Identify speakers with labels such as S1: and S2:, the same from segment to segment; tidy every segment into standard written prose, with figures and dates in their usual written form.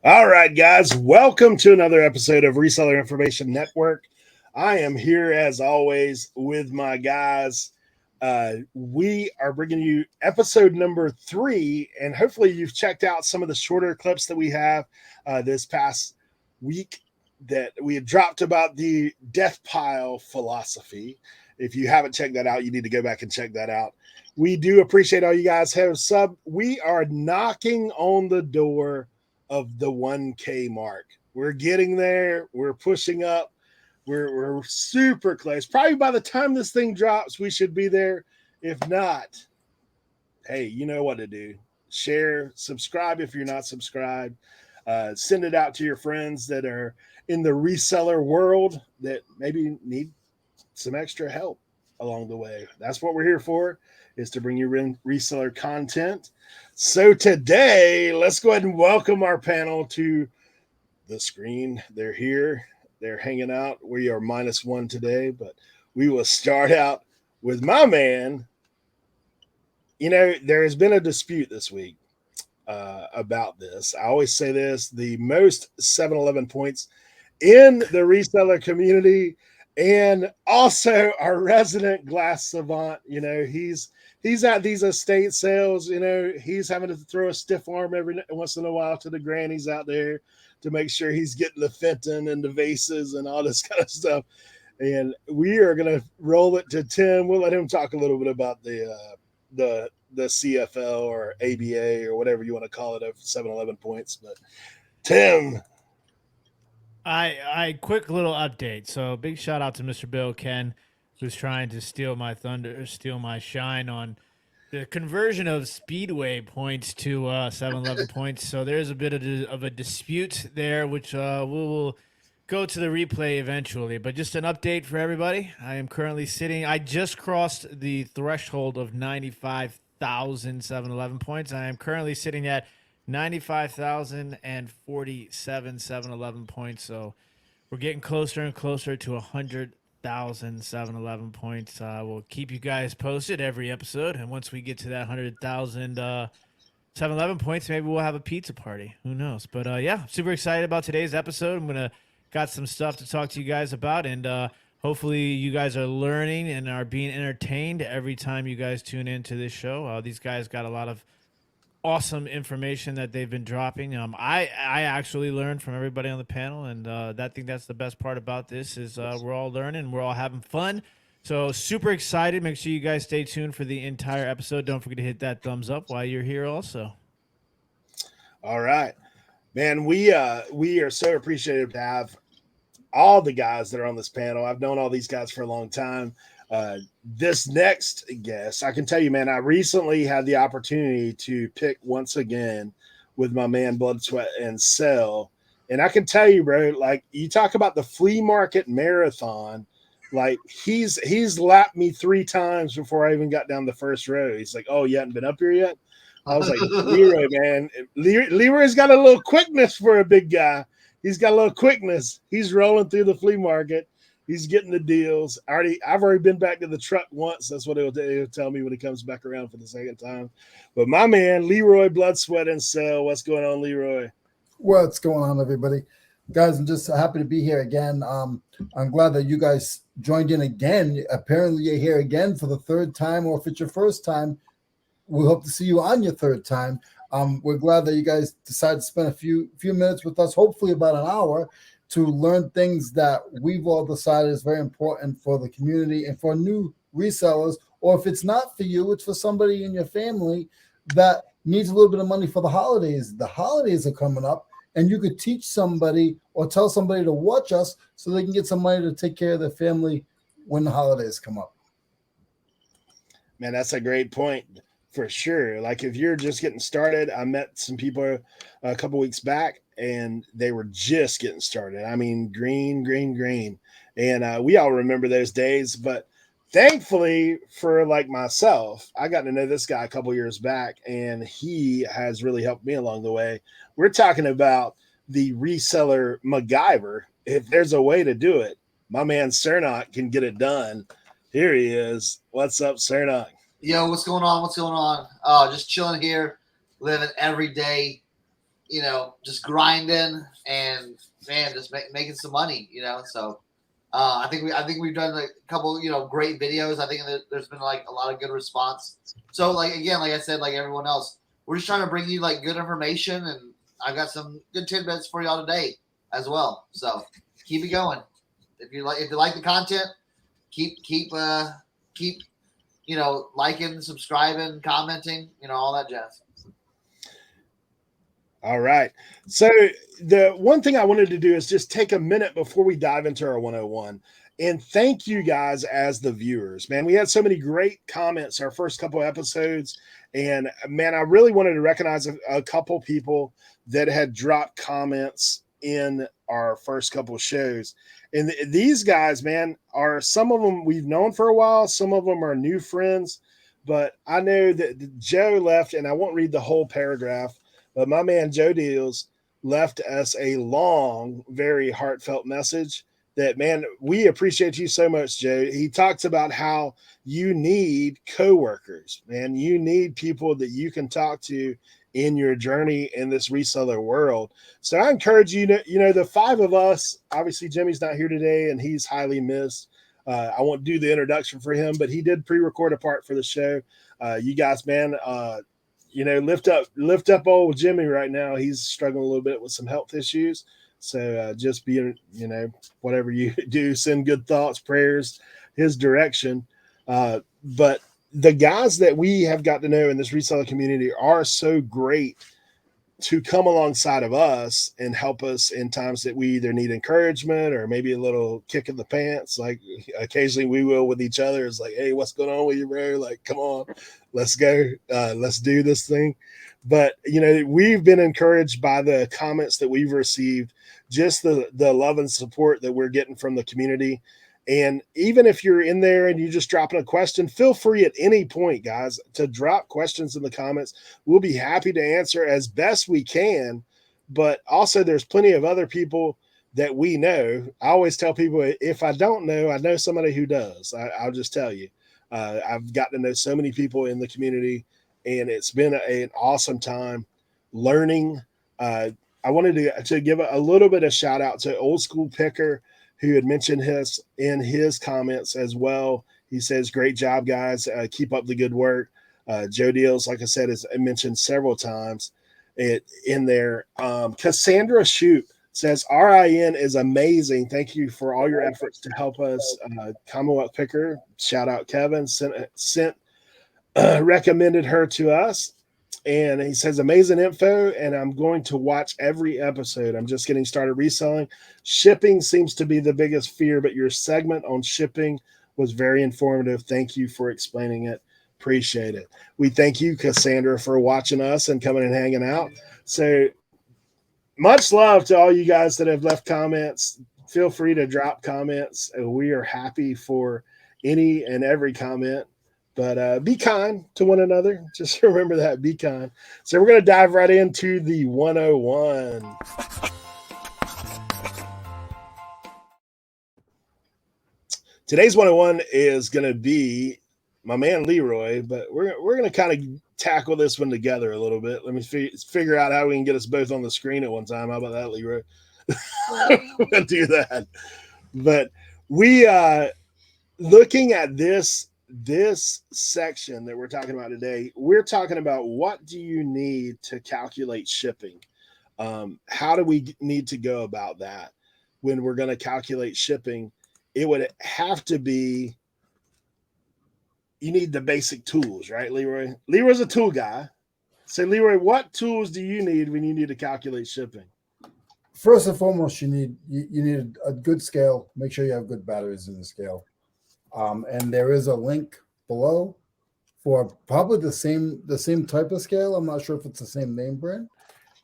S1: All right, guys, welcome to another episode of Reseller Information Network. I am here as always with my guys. We are bringing you episode number 3, and hopefully you've checked out some of the shorter clips that we have this past week that we have dropped about the death pile philosophy. If you haven't checked that out, you need to go back and check that out. We do appreciate all you guys have subbed. We are knocking on the door of the 1K mark. We're getting there. We're pushing up. We're super close. Probably by the time this thing drops, we should be there. If not, hey, you know what to do. Share, subscribe if you're not subscribed. Send it out to your friends that are in the reseller world that maybe need some extra help along the way. That's what we're here for, is to bring you reseller content. So today, let's go ahead and welcome our panel to the screen. They're here. They're hanging out. We are -1 today, but we will start out with my man. You know, there has been a dispute this week about this. I always say this: the most 7-Eleven points in the reseller community, and also our resident glass savant. You know, he's at these estate sales. You know, he's having to throw a stiff arm every once in a while to the grannies out there to make sure he's getting the Fenton and the vases and all this kind of stuff. And we are going to roll it to Tim. We'll let him talk a little bit about the CFL or ABA or whatever you want to call it of 7-Eleven points. But Tim.
S2: I quick little update. So big shout out to Mr. Bill Ken, who's trying to steal my thunder, steal my shine on the conversion of Speedway points to 7-Eleven points. So there's a bit of a dispute there, which we will go to the replay eventually. But just an update for everybody. I am currently sitting. I just crossed the threshold of 95,000 7-Eleven points. I am currently sitting at 95,047 7-Eleven points. So we're getting closer and closer to 100,000 7-Eleven points. We'll keep you guys posted every episode. And once we get to that 100,000 7-Eleven points, maybe we'll have a pizza party. Who knows? But yeah, super excited about today's episode. Got some stuff to talk to you guys about. And hopefully you guys are learning and are being entertained every time you guys tune into this show. These guys got a lot of awesome information that they've been dropping. I actually learned from everybody on the panel, and I think that's the best part about this is we're all learning, we're all having fun. So super excited. Make sure you guys stay tuned for the entire episode. Don't forget to hit that thumbs up while you're here also.
S1: All right, man, we are so appreciative to have all the guys that are on this panel. I've known all these guys for a long time. This next guest, I can tell you, man, I recently had the opportunity to pick once again with my man Blood, Sweat, and Sell. And I can tell you, bro, like you talk about the flea market marathon, like he's lapped me 3 times before I even got down the first row. He's like, "Oh, you haven't been up here yet?" I was like, "Leroy, man, Leroy's got a little quickness for a big guy. He's got a little quickness. He's rolling through the flea market. He's getting the deals. I've already been back to the truck once. That's what he'll tell me when he comes back around for the second time. But my man, Leroy, Blood, Sweat, and Sell. What's going on, Leroy?
S3: What's going on, everybody? Guys, I'm just happy to be here again. I'm glad that you guys joined in again. Apparently, you're here again for the 3rd time, or if it's your first time, we hope to see you on your 3rd time. We're glad that you guys decided to spend a few minutes with us, hopefully about an hour, to learn things that we've all decided is very important for the community and for new resellers, or if it's not for you, it's for somebody in your family that needs a little bit of money for the holidays. The holidays are coming up, and you could teach somebody or tell somebody to watch us so they can get some money to take care of their family when the holidays come up.
S1: Man, that's a great point. For sure. Like if you're just getting started, I met some people a couple weeks back and they were just getting started. I mean, green. And we all remember those days. But thankfully for like myself, I got to know this guy a couple years back and he has really helped me along the way. We're talking about the reseller MacGyver. If there's a way to do it, my man Cernoch can get it done. Here he is. What's up, Cernoch?
S4: Yo, what's going on? Just chilling here, living every day, just grinding and man, just making some money, So I think we've done a couple, great videos. I think there's been like a lot of good response. So like again, like I said, like everyone else, we're just trying to bring you like good information, and I've got some good tidbits for y'all today as well. So keep it going. If you like the content, keep liking, subscribing, commenting, all that jazz.
S1: All right. So the one thing I wanted to do is just take a minute before we dive into our 101 and thank you guys as the viewers. Man, we had so many great comments our first couple episodes. And man, I really wanted to recognize a couple people that had dropped comments in our first couple of shows. And these guys, man, are some of them we've known for a while. Some of them are new friends. But I know that Joe left, and I won't read the whole paragraph, but my man Joe Deals left us a long, very heartfelt message that, man, we appreciate you so much, Joe. He talks about how you need coworkers, man. You need people that you can talk to in your journey in this reseller world. So I encourage you to, the five of us, obviously Jimmy's not here today and he's highly missed. I won't do the introduction for him, but he did pre-record a part for the show. You guys, man, lift up old Jimmy right now. He's struggling a little bit with some health issues. So just be, whatever you do, send good thoughts, prayers, his direction. But the guys that we have got to know in this reseller community are so great to come alongside of us and help us in times that we either need encouragement or maybe a little kick in the pants. Like occasionally we will with each other. It's like, hey, what's going on with you, bro? Like, come on, let's go. Let's do this thing. But, we've been encouraged by the comments that we've received, just the love and support that we're getting from the community. And even if you're in there and you're just dropping a question, feel free at any point, guys, to drop questions in the comments. We'll be happy to answer as best we can. But also there's plenty of other people that we know. I always tell people, if I don't know, I know somebody who does. I'll just tell you. I've got to know so many people in the community, and it's been an awesome time learning. I wanted to give a little bit of shout out to Obxpicker, who had mentioned in his comments as well. He says, great job, guys. Keep up the good work. Joe Deals, like I said, is mentioned several times in there. Cassandra Shoup says, RIN is amazing. Thank you for all your efforts to help us. Commonwealth Picker, shout out Kevin, recommended her to us. And he says, amazing info, and I'm going to watch every episode. I'm just getting started reselling. Shipping seems to be the biggest fear, but your segment on shipping was very informative. Thank you for explaining it. Appreciate it. We thank you, Cassandra, for watching us and coming and hanging out. So much love to all you guys that have left comments. Feel free to drop comments. We are happy for any and every comment. But be kind to one another. Just remember that. Be kind. So we're going to dive right into the 101. Today's 101 is going to be my man Leroy, but we're going to kind of tackle this one together a little bit. Let me figure out how we can get us both on the screen at one time. How about that, Leroy? We'll do that. But we looking at this section that we're talking about today, we're talking about what do you need to calculate shipping? How do we need to go about that when we're going to calculate shipping? It would have to be, you need the basic tools, right, Leroy? Leroy's a tool guy. So, Leroy, what tools do you need when you need to calculate shipping?
S3: First and foremost, you need a good scale. Make sure you have good batteries in the scale. And there is a link below for probably the same type of scale. I'm not sure if it's the same name brand.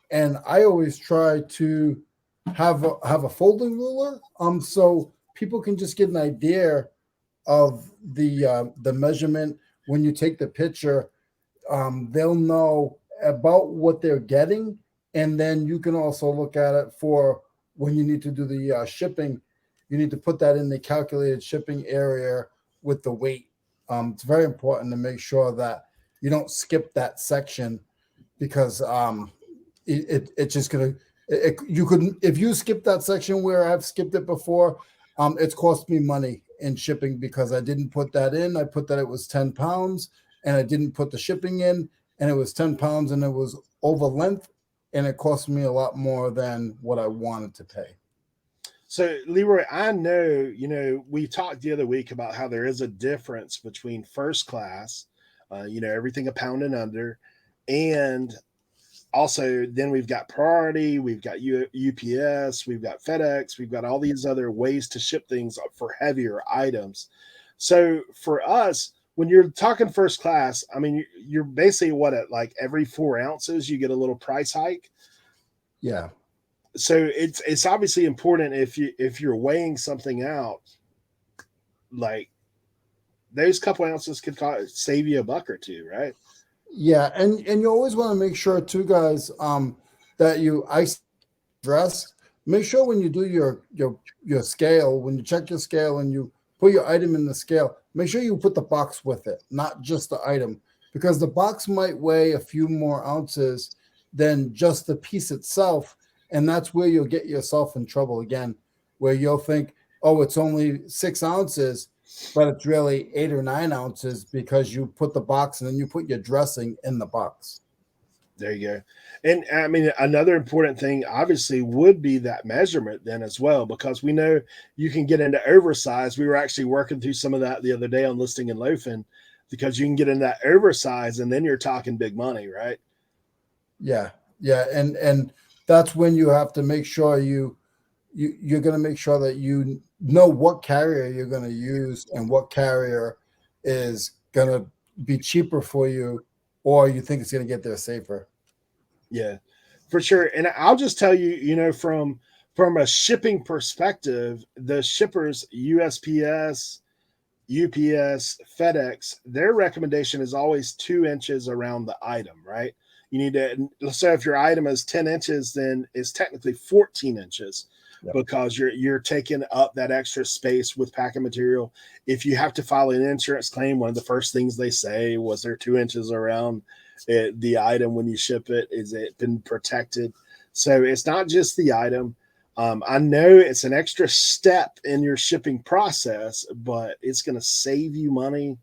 S3: And I always try to have a folding ruler, so people can just get an idea of the measurement. When you take the picture, they'll know about what they're getting, and then you can also look at it for when you need to do the shipping. You need to put that in the calculated shipping area with the weight. It's very important to make sure that you don't skip that section, because it's just gonna you couldn't if you skip that section where I've skipped it before, it's cost me money in shipping because I didn't put that in. I put that it was 10 pounds and I didn't put the shipping in, and it was 10 pounds and it was over length, and it cost me a lot more than what I wanted to pay.
S1: So, Leroy, I know, we talked the other week about how there is a difference between first class, everything a pound and under, and also then we've got priority, we've got UPS, we've got FedEx, we've got all these other ways to ship things for heavier items. So for us, when you're talking first class, I mean, you're basically at like every 4 ounces, you get a little price hike.
S3: Yeah.
S1: So it's obviously important if you're weighing something out, like those couple ounces could save you $1 or $2, right?
S3: Yeah, and you always want to make sure too, guys, that you ice dress. Make sure when you do your scale, when you check your scale and you put your item in the scale, make sure you put the box with it, not just the item, because the box might weigh a few more ounces than just the piece itself. And that's where you'll get yourself in trouble again, where you'll think, oh, it's only 6 ounces, but it's really 8 or 9 ounces because you put the box and then you put your dressing in the box.
S1: There you go. And I mean, another important thing obviously would be that measurement then as well, because we know you can get into oversize. We were actually working through some of that the other day on Listing and Loafing, because you can get in that oversize and then you're talking big money, right?
S3: Yeah. Yeah. And that's when you have to make sure you're going to make sure that you know what carrier you're going to use and what carrier is going to be cheaper for you, or you think it's going to get there safer.
S1: Yeah, for sure. And I'll just tell you, from a shipping perspective, the shippers, USPS, UPS, FedEx, their recommendation is always 2 inches around the item, right? You need to, let's say if your item is 10 inches, then it's technically 14 inches. Yep. Because you're taking up that extra space with packing material. If you have to file an insurance claim, one of the first things they say was there 2 inches around the item when you ship it. Is it been protected? So it's not just the item. I know it's an extra step in your shipping process, but it's going to save you money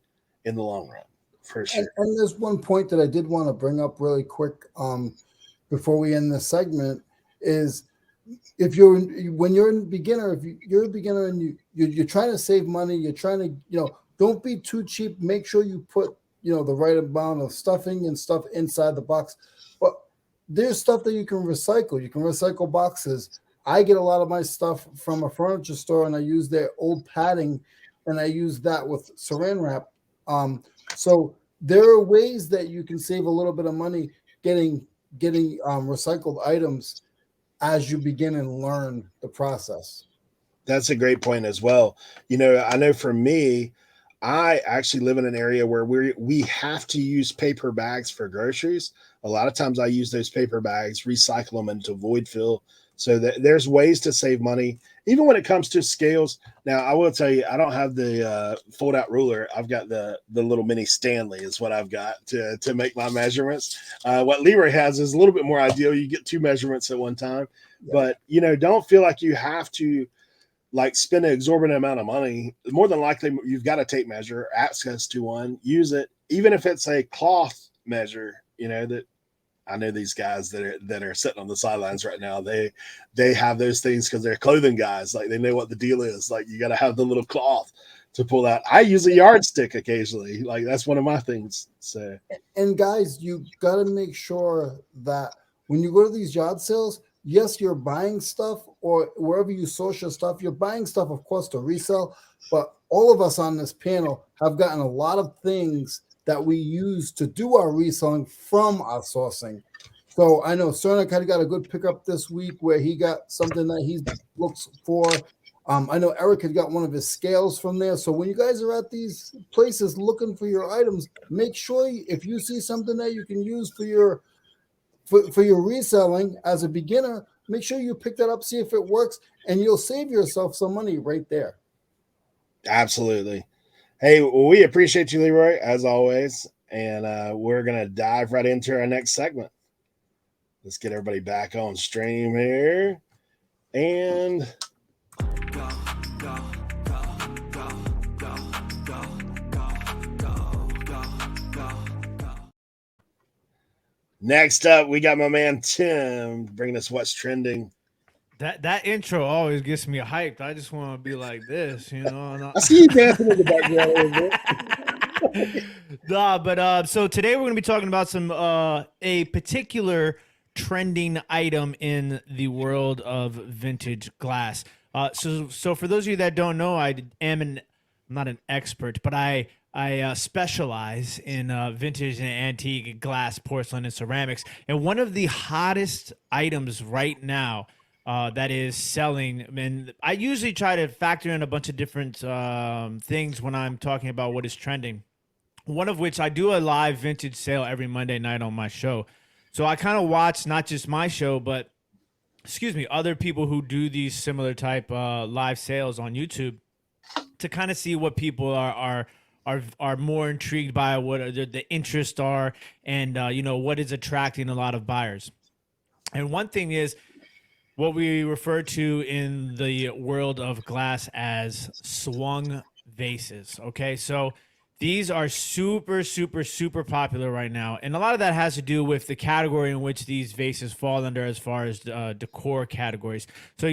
S1: in the long run, for sure.
S3: And there's one point that I did want to bring up really quick before we end this segment is, when you're a beginner, if you're a beginner and you're trying to save money, you're trying to, don't be too cheap. Make sure you put, the right amount of stuffing and stuff inside the box. But there's stuff that you can recycle. You can recycle boxes. I get a lot of my stuff from a furniture store, and I use their old padding, and I use that with saran wrap. So there are ways that you can save a little bit of money getting recycled items as you begin and learn the process.
S1: That's a great point as well. I know for me, I actually live in an area where we have to use paper bags for groceries. A lot of times I use those paper bags, recycle them into void fill. So there's ways to save money, even when it comes to scales. Now, I will tell you, I don't have the fold out ruler. I've got the little mini Stanley is what I've got to make my measurements. What Leroy has is a little bit more ideal. You get 2 measurements at one time, yeah. But don't feel like you have to spend an exorbitant amount of money. More than likely, you've got a tape measure, access to one, use it, even if it's a cloth measure. That I know these guys that are sitting on the sidelines right now. They have those things because they're clothing guys. They know what the deal is. You got to have the little cloth to pull out. I use a yardstick occasionally. That's one of my things. So,
S3: and guys, you got to make sure that when you go to these yard sales, yes, you're buying stuff, or wherever you source your stuff, you're buying stuff, of course, to resell. But all of us on this panel have gotten a lot of things that we use to do our reselling from our sourcing. So I know Cernoch had got a good pickup this week where he got something that he looks for. I know Eric had got one of his scales from there. So when you guys are at these places looking for your items, make sure if you see something that you can use for your reselling as a beginner, make sure you pick that up, see if it works, and you'll save yourself some money right there.
S1: Absolutely. Hey, well, we appreciate you, Leroy, as always, and we're going to dive right into our next segment. Let's get everybody back on stream here. And next up, we got my man Tim bringing us what's trending.
S2: That intro always gets me hyped. I just want to be like this, you know.
S1: I see you dancing in the background a little bit.
S2: Nah, but so today we're going to be talking about some a particular trending item in the world of vintage glass. So for those of you that don't know, I'm not an expert, but I specialize in vintage and antique glass, porcelain, and ceramics. And one of the hottest items right now that is selling, and I usually try to factor in a bunch of different things when I'm talking about what is trending. One of which I do a live vintage sale every Monday night on my show. So I kind of watch not just my show, but other people who do these similar type live sales on YouTube to kind of see what people are more intrigued by, what the interests are, and what is attracting a lot of buyers. And one thing is what we refer to in the world of glass as swung vases. Okay, so these are super, super, super popular right now. And a lot of that has to do with the category in which these vases fall under as far as decor categories. So,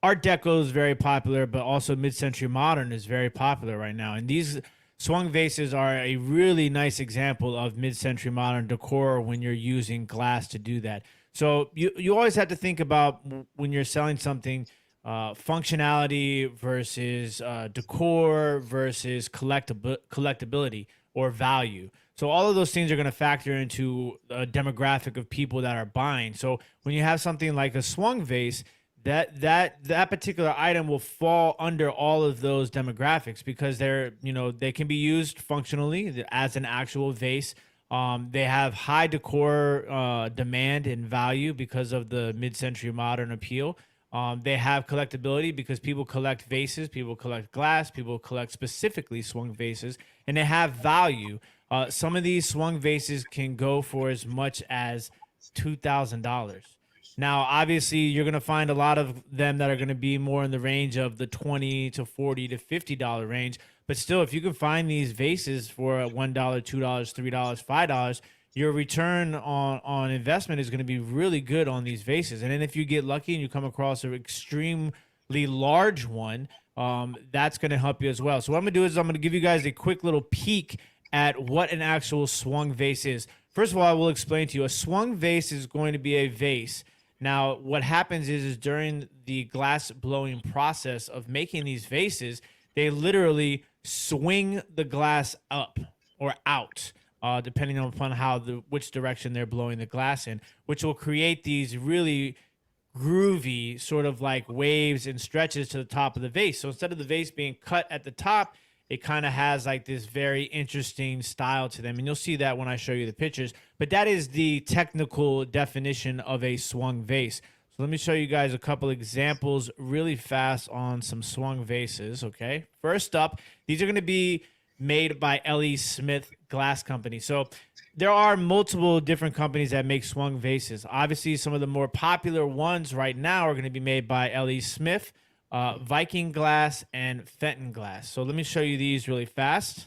S2: Art Deco is very popular, but also mid-century modern is very popular right now. And these swung vases are a really nice example of mid-century modern decor when you're using glass to do that. So you always have to think about when you're selling something, functionality versus decor versus collectability or value. So all of those things are going to factor into a demographic of people that are buying. So when you have something like a swung vase, that particular item will fall under all of those demographics because they can be used functionally as an actual vase. They have high decor demand and value because of the mid-century modern appeal. They have collectability because people collect vases, people collect glass, people collect specifically swung vases, and they have value. Some of these swung vases can go for as much as $2,000. Now, obviously, you're going to find a lot of them that are going to be more in the range of the $20 to $40 to $50 range. But still, if you can find these vases for $1, $2, $3, $5, your return on investment is going to be really good on these vases. And then if you get lucky and you come across an extremely large one, that's going to help you as well. So what I'm going to do is I'm going to give you guys a quick little peek at what an actual swung vase is. First of all, I will explain to you. A swung vase is going to be a vase. Now, what happens is during the glass blowing process of making these vases, they literally swing the glass up or out, depending upon which direction they're blowing the glass in, which will create these really groovy sort of like waves and stretches to the top of the vase. So instead of the vase being cut at the top, it kind of has like this very interesting style to them. And you'll see that when I show you the pictures. But that is the technical definition of a swung vase. So let me show you guys a couple examples really fast on some swung vases, okay? First up, these are going to be made by L.E. Smith Glass Company. So there are multiple different companies that make swung vases. Obviously, some of the more popular ones right now are going to be made by L.E. Smith, Viking Glass, and Fenton Glass. So let me show you these really fast.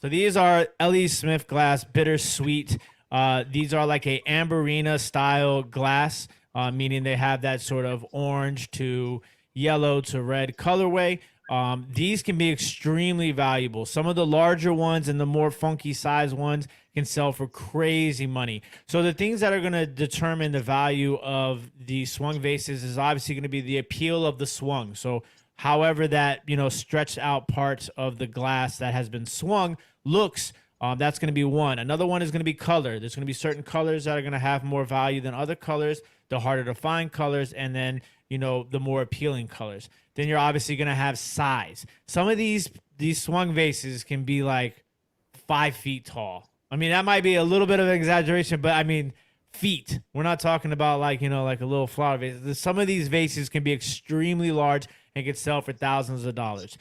S2: So these are L.E. Smith Glass Bittersweet. These are like a Amberina style glass, meaning they have that sort of orange to yellow to red colorway. These can be extremely valuable. Some of the larger ones and the more funky size ones can sell for crazy money. So the things that are going to determine the value of the swung vases is obviously going to be the appeal of the swung. So however that, stretched out part of the glass that has been swung looks, that's going to be one. Another one is going to be color. There's going to be certain colors that are going to have more value than other colors, the harder to find colors, and then, the more appealing colors. Then you're obviously going to have size. Some of these swung vases can be like 5 feet tall. I mean, that might be a little bit of an exaggeration, but I mean, feet. We're not talking about like, like a little flower vase. Some of these vases can be extremely large and can sell for thousands of dollars.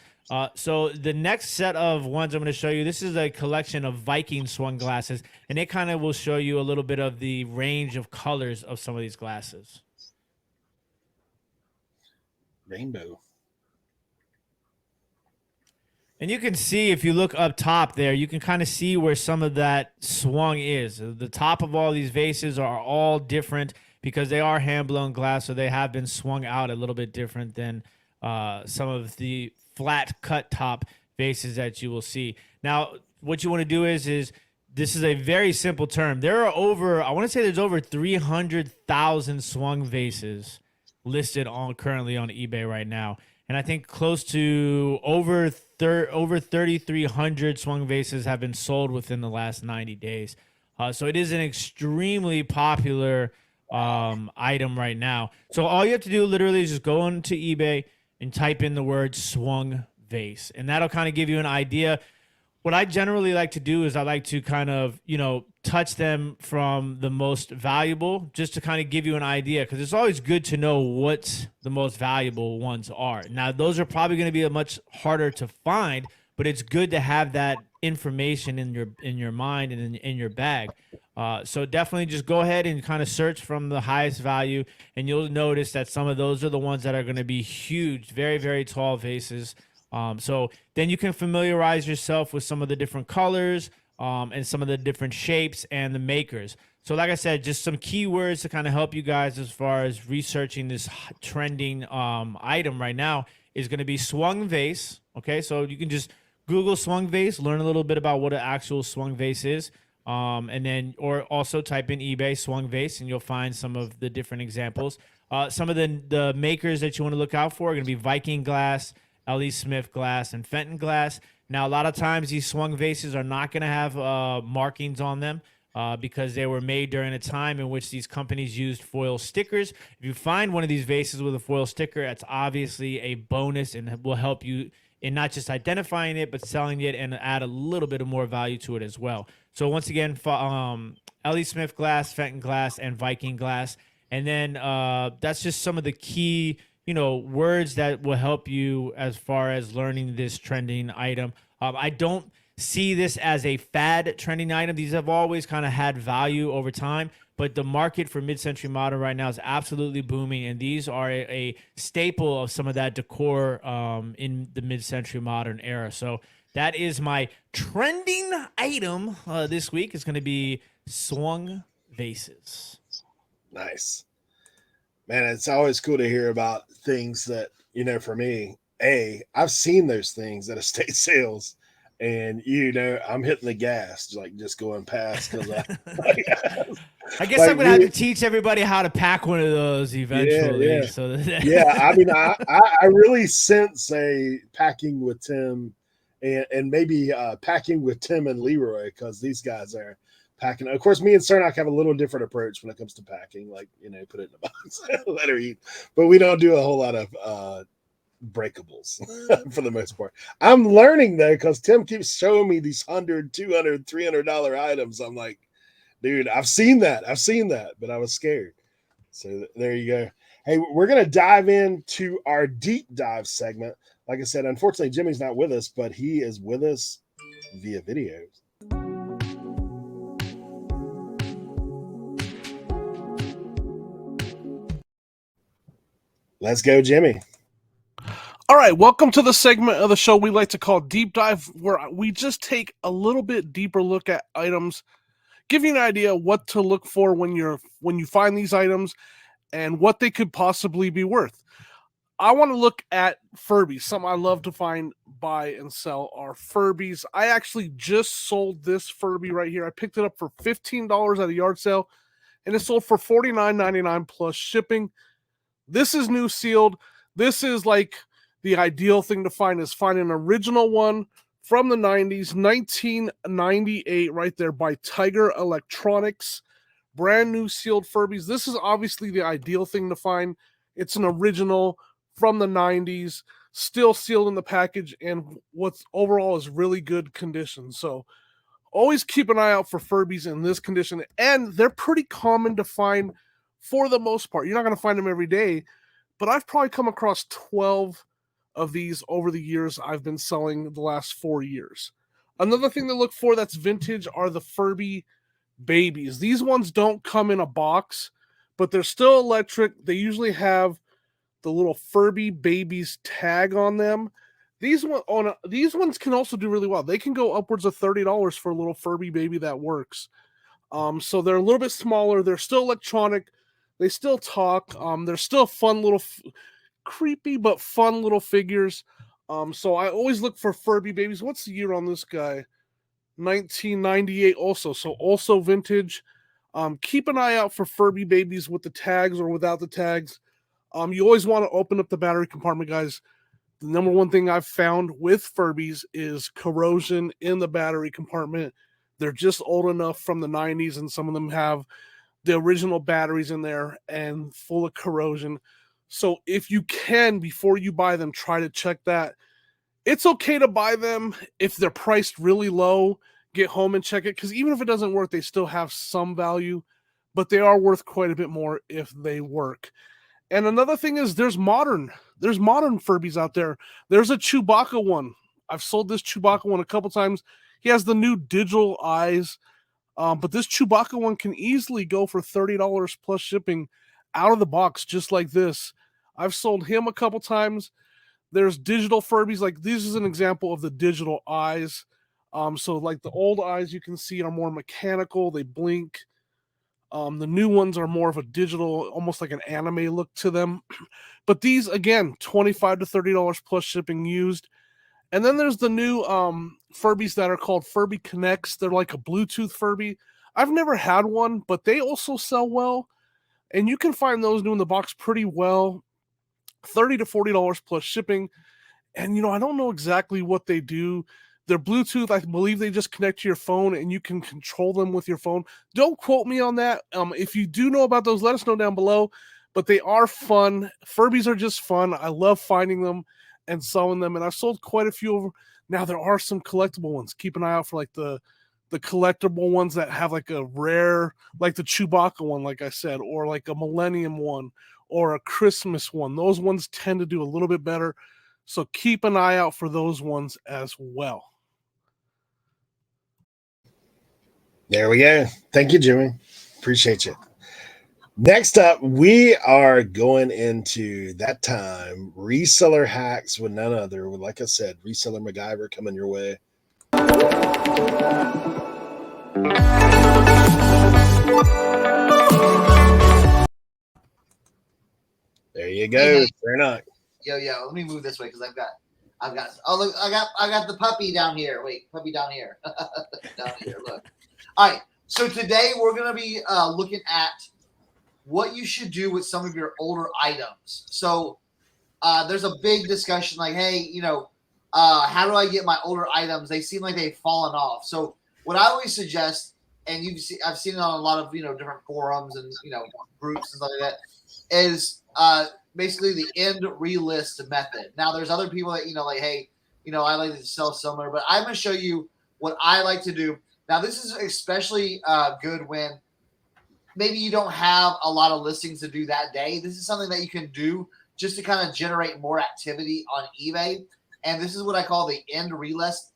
S2: So the next set of ones I'm going to show you, this is a collection of Viking swung glasses, and it kind of will show you a little bit of the range of colors of some of these glasses.
S1: Rainbow.
S2: And you can see, if you look up top there, you can kind of see where some of that swung is. The top of all these vases are all different because they are hand-blown glass, so they have been swung out a little bit different than some of the flat cut top vases that you will see. Now, what you want to do is this is a very simple term. There are I want to say there's over 300,000 swung vases listed currently on eBay right now. And I think close to over 3,300 swung vases have been sold within the last 90 days. So it is an extremely popular item right now. So all you have to do literally is just go onto eBay and type in the word swung vase. And that'll kind of give you an idea. What I generally like to do is I like to kind of, touch them from the most valuable, just to kind of give you an idea, because it's always good to know what the most valuable ones are. Now, those are probably going to be much harder to find, but it's good to have that information in your mind and in your bag. So definitely just go ahead and kind of search from the highest value, and you'll notice that some of those are the ones that are going to be huge, very, very tall vases. So then you can familiarize yourself with some of the different colors, and some of the different shapes and the makers. So like I said, just some keywords to kind of help you guys as far as researching this trending item right now is going to be swung vase. Okay, so you can just Google swung vase, learn a little bit about what an actual swung vase is, and then or also type in eBay swung vase, and you'll find some of the different examples. Some of the makers that you want to look out for are going to be Viking glass, L.E. Smith glass, and Fenton glass. Now, a lot of times these swung vases are not going to have markings on them because they were made during a time in which these companies used foil stickers. If you find one of these vases with a foil sticker, that's obviously a bonus and will help you in not just identifying it, but selling it and add a little bit of more value to it as well. So once again, L.E. Smith glass, Fenton glass, and Viking glass. And then that's just some of the key words that will help you as far as learning this trending item. I don't see this as a fad trending item. These have always kind of had value over time, but the market for mid-century modern right now is absolutely booming, and these are a staple of some of that decor in the mid-century modern era. So that is my trending item this week. It's going to be swung vases.
S1: Nice. Man, it's always cool to hear about things that, for me, I've seen those things at estate sales, and, I'm hitting the gas, like just going past. Because
S2: I guess I'm going to have to teach everybody how to pack one of those eventually.
S1: Yeah.
S2: So
S1: yeah, I mean, I really sense a packing with Tim and maybe packing with Tim and Leroy, because these guys are packing. Of course, me and Cernoch have a little different approach when it comes to packing, like, put it in a box, let her eat. But we don't do a whole lot of breakables for the most part. I'm learning though, because Tim keeps showing me these $100, $200, $300 items. I'm like, dude, I've seen that, but I was scared. So there you go. Hey, we're going to dive into our deep dive segment. Like I said, unfortunately, Jimmy's not with us, but he is with us via videos. Let's go, Jimmy.
S5: All right, welcome to the segment of the show we like to call Deep Dive, where we just take a little bit deeper look at items, give you an idea what to look for when you find these items and what they could possibly be worth. I want to look at Furbies. Something I love to find, buy, and sell are Furbies. I actually just sold this Furby right here. I picked it up for $15 at a yard sale, and it sold for $49.99 plus shipping. This is new sealed. This is like the ideal thing to find, is find an original one from the 90s, 1998, right there, by Tiger Electronics. Brand new sealed Furbies. This is obviously the ideal thing to find. It's an original from the 90s, still sealed in the package, and what's overall is really good condition. So always keep an eye out for Furbies in this condition. And they're pretty common to find for the most part. You're not going to find them every day, but I've probably come across 12 of these over the years I've been selling the last 4 years. Another thing to look for that's vintage are the Furby babies. These ones don't come in a box, but they're still electric. They usually have the little Furby babies tag on them. These ones can also do really well. They can go upwards of $30 for a little Furby baby that works. So they're a little bit smaller. They're still electronic. They still talk. They're still fun little, creepy but fun little figures. So I always look for Furby babies. What's the year on this guy? 1998 also. So also vintage. Keep an eye out for Furby babies with the tags or without the tags. You always want to open up the battery compartment, guys. The number one thing I've found with Furbies is corrosion in the battery compartment. They're just old enough from the 90s, and some of them have the original batteries in there and full of corrosion. So if you can, before you buy them, try to check that. It's okay to buy them if they're priced really low. Get home and check it, because even if it doesn't work, they still have some value, but they are worth quite a bit more if they work. And another thing is there's modern Furbies out there. There's a Chewbacca one. I've sold this Chewbacca one a couple times. He has the new digital eyes, but this Chewbacca one can easily go for $30 plus shipping out of the box, just like this. I've sold him a couple times. There's digital Furbies. Like, this is an example of the digital eyes. So like the old eyes you can see are more mechanical. They blink. The new ones are more of a digital, almost like an anime look to them. But these, again, $25 to $30 plus shipping used. And then there's the new Furbies that are called Furby Connects. They're like a Bluetooth Furby. I've never had one, but they also sell well. And you can find those new in the box pretty well. $30 to $40 plus shipping. And, I don't know exactly what they do. They're Bluetooth. I believe they just connect to your phone and you can control them with your phone. Don't quote me on that. If you do know about those, let us know down below. But they are fun. Furbies are just fun. I love finding them and selling them. And I've sold quite a few over. Now, there are some collectible ones. Keep an eye out for like the collectible ones that have like a rare, like the Chewbacca one, like I said, or like a Millennium one or a Christmas one. Those ones tend to do a little bit better. So keep an eye out for those ones as well.
S1: There we go. Thank you, Jimmy. Appreciate you. Next up, we are going into that time. Reseller hacks with none other. Like I said, Reseller MacGyver coming your way. There you go. Cernoch.
S4: Yo, let me move this way because I've got oh look, I got the puppy down here. Wait, puppy down here. Down here, look. All right, so today we're going to be looking at what you should do with some of your older items. So there's a big discussion like, hey, how do I get my older items? They seem like they've fallen off. So what I always suggest, and I've seen it on a lot of different forums and groups and stuff like that, is basically the end relist method. Now there's other people that like, hey, I like to sell somewhere, but I'm going to show you what I like to do. Now, this is especially good when maybe you don't have a lot of listings to do that day. This is something that you can do just to kind of generate more activity on eBay. And this is what I call the end relist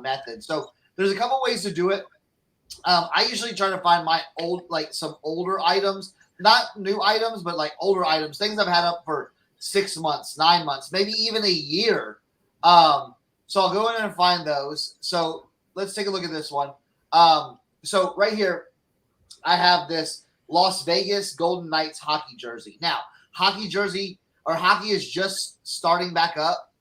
S4: method. So there's a couple ways to do it. I usually try to find my some older items, not new items, but like older items, things I've had up for 6 months, 9 months, maybe even a year. So I'll go in and find those. So let's take a look at this one. So right here, I have this Las Vegas Golden Knights hockey jersey. Now, hockey is just starting back up.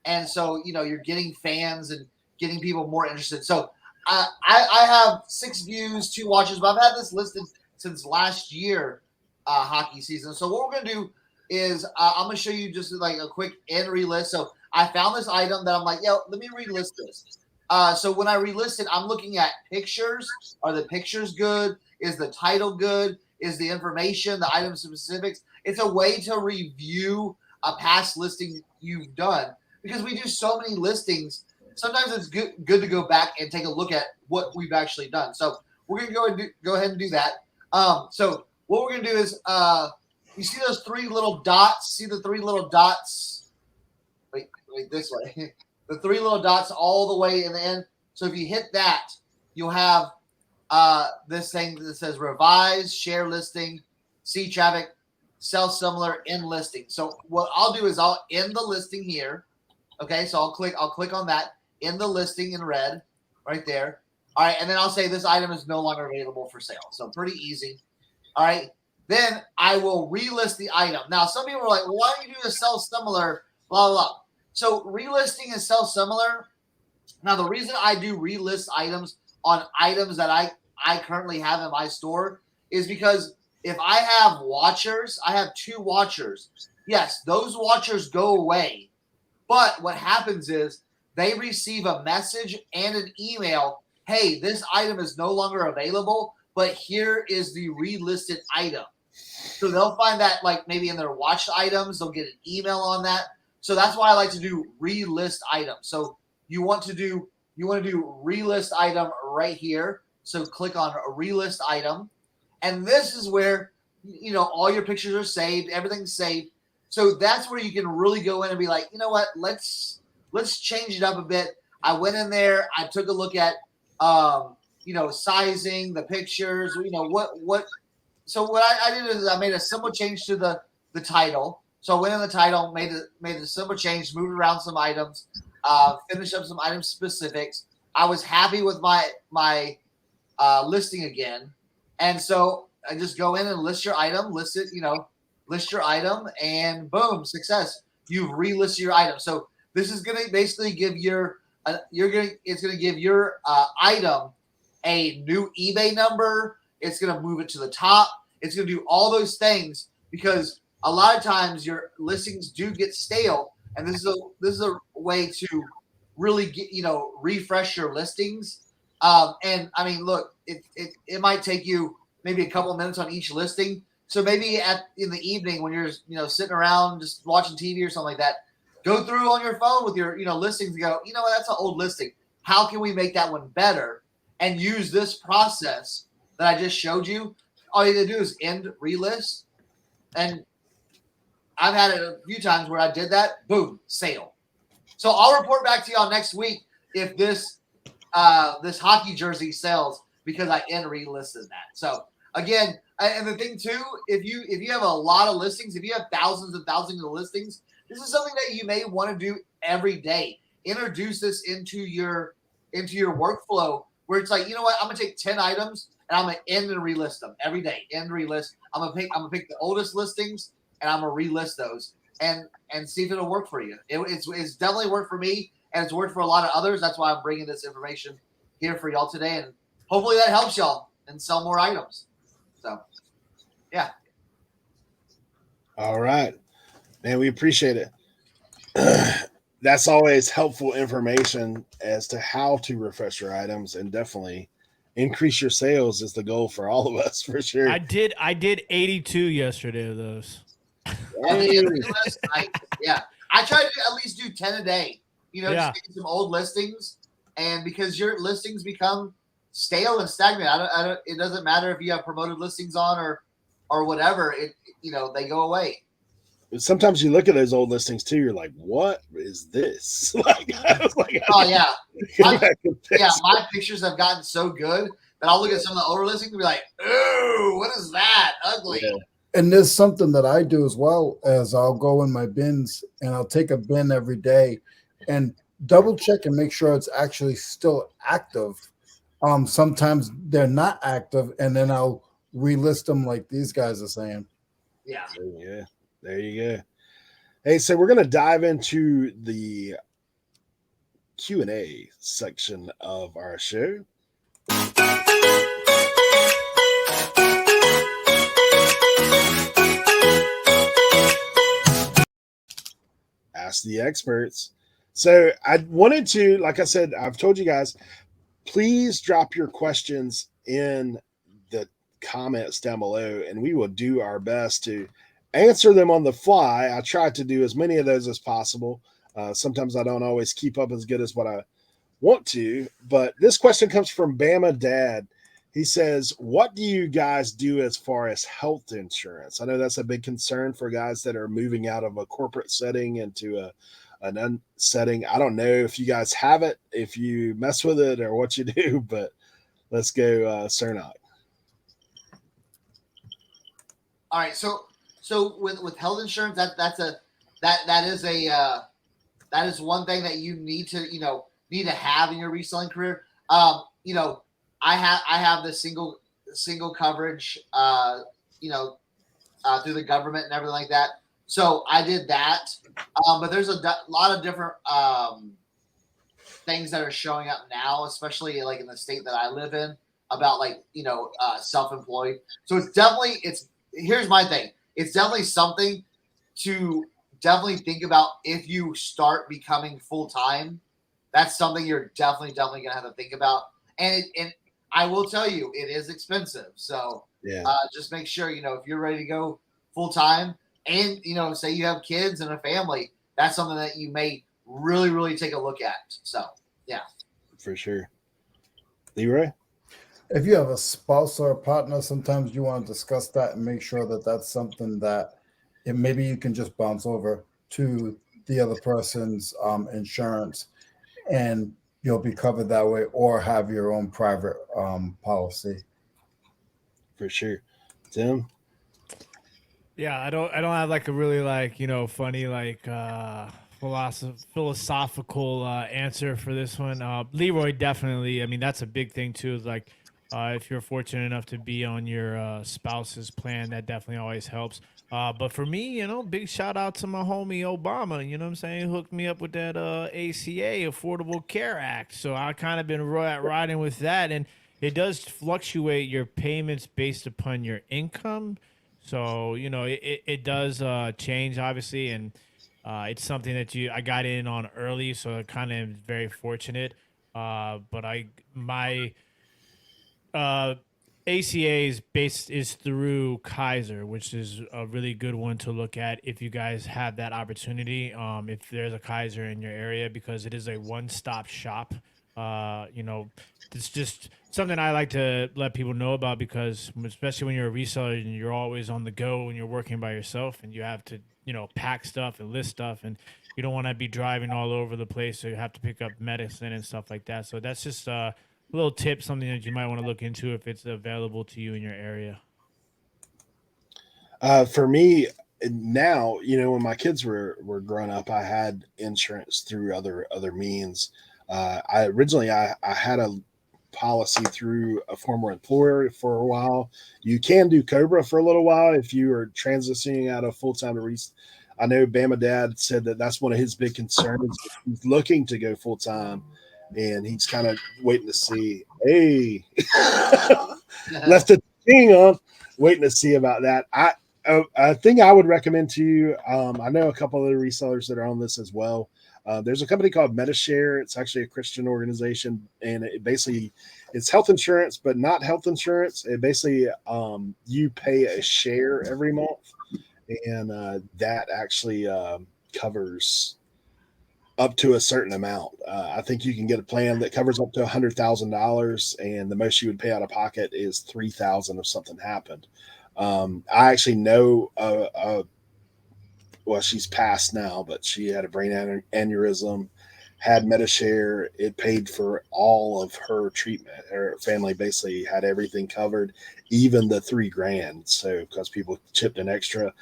S4: And so, you're getting fans and getting people more interested. So I have 6 views, 2 watches, but I've had this listed since last year, hockey season. So what we're going to do is I'm going to show you just like a quick end relist. So I found this item that I'm like, let me relist this. So when I relist it, I'm looking at pictures. Are the pictures good? Is the title good? Is the information, the item specifics? It's a way to review a past listing you've done because we do so many listings sometimes it's good to go back and take a look at what we've actually done. So we're going to go ahead and do that. So what we're going to do is, you see those 3 little dots? See the 3 little dots? Wait, this way. The 3 little dots all the way in the end. So if you hit that, you'll have this thing that says revise, share listing, see traffic, sell similar, end listing. So what I'll do is I'll end the listing here. Okay, so I'll click on that, end the listing in red right there. All right, and then I'll say this item is no longer available for sale. So pretty easy. All right, then I will relist the item. Now, some people are like, well, why don't you do a sell similar, blah, blah, blah. So relisting and sell similar. Now, the reason I do relist items on items that I currently have in my store is because if I have watchers, I have 2 watchers. Yes, those watchers go away. But what happens is they receive a message and an email, hey, this item is no longer available, but here is the relisted item. So they'll find that like maybe in their watched items, they'll get an email on that. So that's why I like to do relist items. So you want to do relist item right here. So click on a relist item. And this is where, all your pictures are saved, everything's saved. So that's where you can really go in and be like, you know what, let's change it up a bit. I went in there, I took a look at sizing, the pictures, what. So what I did is I made a simple change to the title. So I went in the title, made a simple change, moved around some items, finished up some item specifics. I was happy with my listing again. And so I just go in and list your item, list your item, and boom, success. You've relisted your item. So this is going to basically give it's going to give your item a new eBay number. It's going to move it to the top. It's going to do all those things because a lot of times your listings do get stale, and this is a way to really get refresh your listings. And I mean, look, it might take you maybe a couple of minutes on each listing. So maybe in the evening when you're sitting around just watching TV or something like that, go through on your phone with your listings and go, that's an old listing. How can we make that one better? And use this process that I just showed you. All you have to do is end relist. And I've had it a few times where I did that. Boom, sale. So I'll report back to y'all next week if this hockey jersey sells because I end relisted that. So again, and the thing too, if you have a lot of listings, if you have thousands and thousands of listings, this is something that you may want to do every day. Introduce this into your workflow where it's like, you know what, I'm gonna take 10 items and I'm gonna end and relist them every day. End relist. I'm gonna pick the oldest listings and I'm gonna relist those and see if it'll work for you. It's definitely worked for me and it's worked for a lot of others. That's why I'm bringing this information here for y'all today, and hopefully that helps y'all and sell more items. So, yeah.
S1: All right, man, we appreciate it. That's always helpful information as to how to refresh your items, and definitely increase your sales is the goal for all of us, for sure.
S2: I did 82 yesterday of those.
S4: Yeah. I try to at least do 10 a day, just get some old listings, and because your listings become stale and stagnant. It doesn't matter if you have promoted listings on or whatever, they go away.
S1: Sometimes you look at those old listings too, you're like, what is this?
S4: Oh yeah. My pictures have gotten so good that I'll look at some of the older listings and be like, ooh, what is that? Ugly. Yeah.
S3: And there's something that I do as well, as I'll go in my bins and I'll take a bin every day and double check and make sure it's actually still active. Sometimes they're not active, and then I'll relist them like these guys are saying.
S4: Yeah.
S1: Yeah. There you go. Hey, so we're going to dive into the Q&A section of our show. Ask the experts. So I wanted to, like I said, I've told you guys, please drop your questions in the comments down below, and we will do our best to answer them on the fly. I try to do as many of those as possible. Sometimes I don't always keep up as good as what want to. But this question comes from Bama Dad. He says, what do you guys do as far as health insurance? I know that's a big concern for guys that are moving out of a corporate setting into an setting. I don't know if you guys have it, if you mess with it, or what you do, but let's go, Cernoch.
S4: All right, so with health insurance, that is one thing that you need to have in your reselling career. I have the single coverage, through the government and everything like that. So I did that, but there's a lot of different things that are showing up now, especially like in the state that I live in, about self-employed. So here's my thing. It's definitely something to definitely think about if you start becoming full-time. That's something you're definitely gonna have to think about. And I will tell you, it is expensive. So just make sure, if you're ready to go full-time and, say you have kids and a family, that's something that you may really, really take a look at. So, yeah.
S1: For sure. Leroy?
S3: If you have a spouse or a partner, sometimes you want to discuss that and make sure that that's something that maybe you can just bounce over to the other person's insurance, and you'll be covered that way, or have your own private policy.
S1: For sure. Tim?
S2: Yeah, I don't have like a really funny philosophical answer for this one. Leroy, definitely. I mean, that's a big thing too. Is if you're fortunate enough to be on your spouse's plan, that definitely always helps. But for me, big shout out to my homie Obama. You know what I'm saying? Hooked me up with that ACA, Affordable Care Act. So I kind of been riding with that, and it does fluctuate your payments based upon your income. So it does change, obviously, and it's something that I got in on early, so I kind of very fortunate. But my ACA is through Kaiser, which is a really good one to look at if you guys have that opportunity. If there's a Kaiser in your area, because it is a one-stop shop. It's just something I like to let people know about, because especially when you're a reseller and you're always on the go and you're working by yourself and you have to, pack stuff and list stuff, and you don't want to be driving all over the place. So you have to pick up medicine and stuff like that. So that's just a little tip, something that you might want to look into if it's available to you in your area.
S1: For me now, when my kids were growing up, I had insurance through other means. I had a policy through a former employer for a while. You can do Cobra for a little while if you are transitioning out of full-time to I know Bama Dad said that that's one of his big concerns. He's looking to go full-time, and he's kind of waiting to see. Hey, left the thing on, waiting to see about that. I think I would recommend to you. I know a couple of other resellers that are on this as well. There's a company called Medi-share. It's actually a Christian organization, and it's health insurance, but not health insurance. It basically you pay a share every month, and that actually covers up to a certain amount. I think you can get a plan that covers up to $100,000, and the most you would pay out of pocket is $3,000 if something happened. I actually know well, she's passed now, but she had a brain aneurysm, had Medi-share. It paid for all of her treatment. Her family basically had everything covered, even the $3,000. So because people chipped in extra.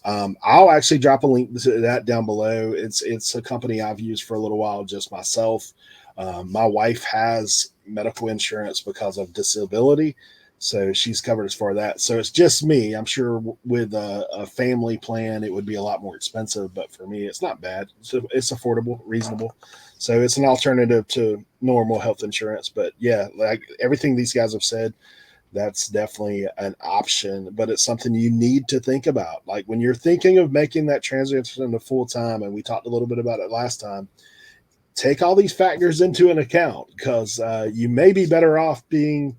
S1: I'll actually drop a link to that down below. It's a company I've used for a little while, just myself. My wife has medical insurance because of disability, so she's covered as far as that. So it's just me. I'm sure with a family plan, it would be a lot more expensive, but for me, it's not bad. It's affordable, reasonable. So it's an alternative to normal health insurance. But yeah, like everything these guys have said, that's definitely an option, but it's something you need to think about. Like when you're thinking of making that transition to full time, and we talked a little bit about it last time, take all these factors into an account, because you may be better off being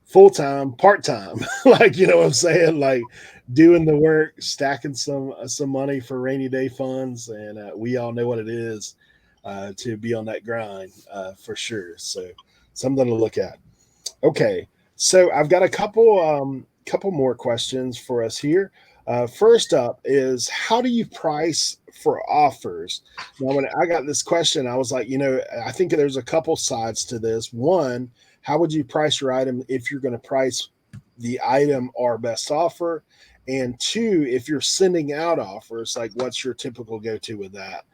S1: full-time, part-time, like, you know what I'm saying? Like doing the work, stacking some money for rainy day funds. And we all know what it is. to be on that grind for sure. So something to look at. Okay, so I've got a couple more questions for us here. First up is, how do you price for offers? Now, when I got this question, I was like, I think there's a couple sides to this. One, how would you price your item if you're going to price the item or best offer? And two, if you're sending out offers, like what's your typical go-to with that?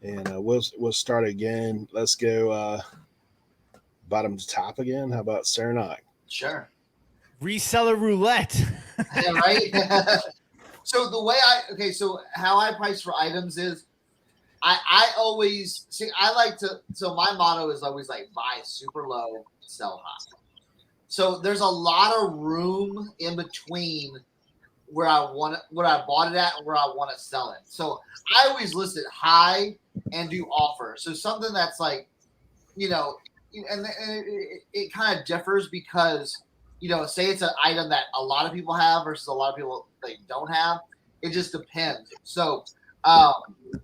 S1: And we'll start again. Let's go bottom to top again. How about Cernoch?
S4: Sure.
S2: Reseller roulette.
S4: Yeah, right. So so how I price for items is I always see, so my motto is always like buy super low, sell high. So there's a lot of room in between where I bought it at and where I want to sell it. So I always list it high and do offer. So something that's like, and it kind of differs because, say it's an item that a lot of people have versus a lot of people they don't have. It just depends. So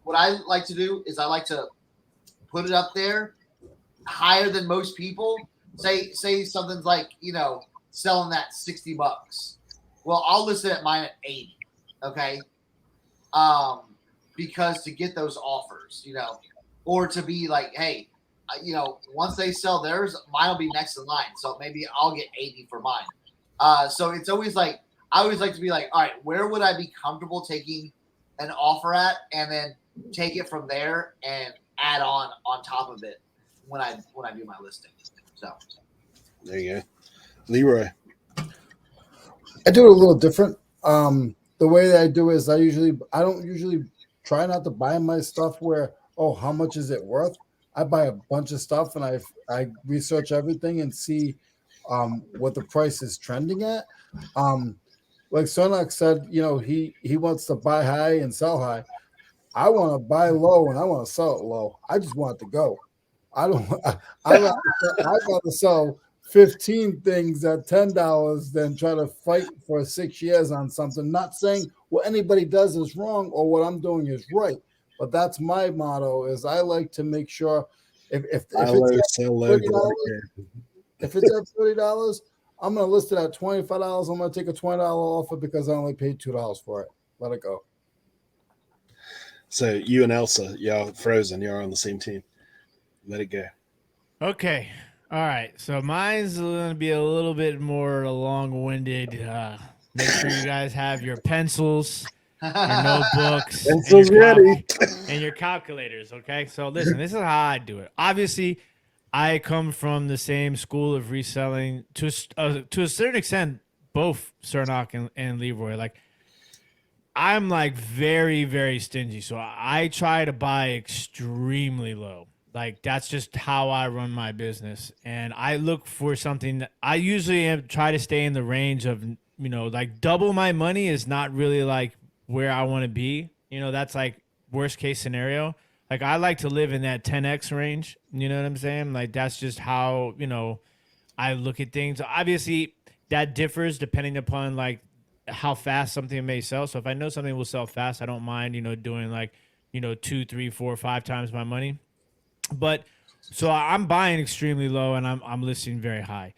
S4: what I like to do is I like to put it up there higher than most people. Say something's like, selling that $60. Well, I'll list it at mine at 80. Okay. Because to get those offers, or to be like, hey, once they sell theirs, mine will be next in line. So maybe I'll get 80 for mine. So it's always like, I always like to be like, all right, where would I be comfortable taking an offer at, and then take it from there and add on top of it when I do my listing. So
S1: there you go. Leroy.
S3: I do it a little different. The way that I do is I don't usually try not to buy my stuff where, how much is it worth? I buy a bunch of stuff and I research everything and see what the price is trending at. Like Cernoch said, he wants to buy high and sell high. I want to buy low and I want to sell it low. I just want it to go. I'd rather sell 15 things at $10 than try to fight for 6 years on something. Not saying what anybody does is wrong or what I'm doing is right, but that's my motto. Is I like to make sure if it's at $30, I'm going to list it at $25. I'm going to take a $20 offer because I only paid $2 for it. Let it go.
S1: So you and Elsa, y'all frozen. Y'all on the same team. Let it go.
S2: Okay. All right. So mine's going to be a little bit more long-winded. Make sure you guys have your pencils, your notebooks,
S1: pencils ready,
S2: and your calculators. Okay. So listen, this is how I do it. Obviously, I come from the same school of reselling to a certain extent, both Cernoch and Leroy. Like, I'm like very, very stingy. So I try to buy extremely low. Like, that's just how I run my business. And I look for something that I usually try to stay in the range of, like double my money is not really like where I want to be. That's like worst case scenario. Like, I like to live in that 10X range. You know what I'm saying? Like, that's just how, I look at things. Obviously, that differs depending upon, like, how fast something may sell. So if I know something will sell fast, I don't mind, doing, like, 2, 3, 4, 5 times my money. But so I'm buying extremely low and I'm listing very high.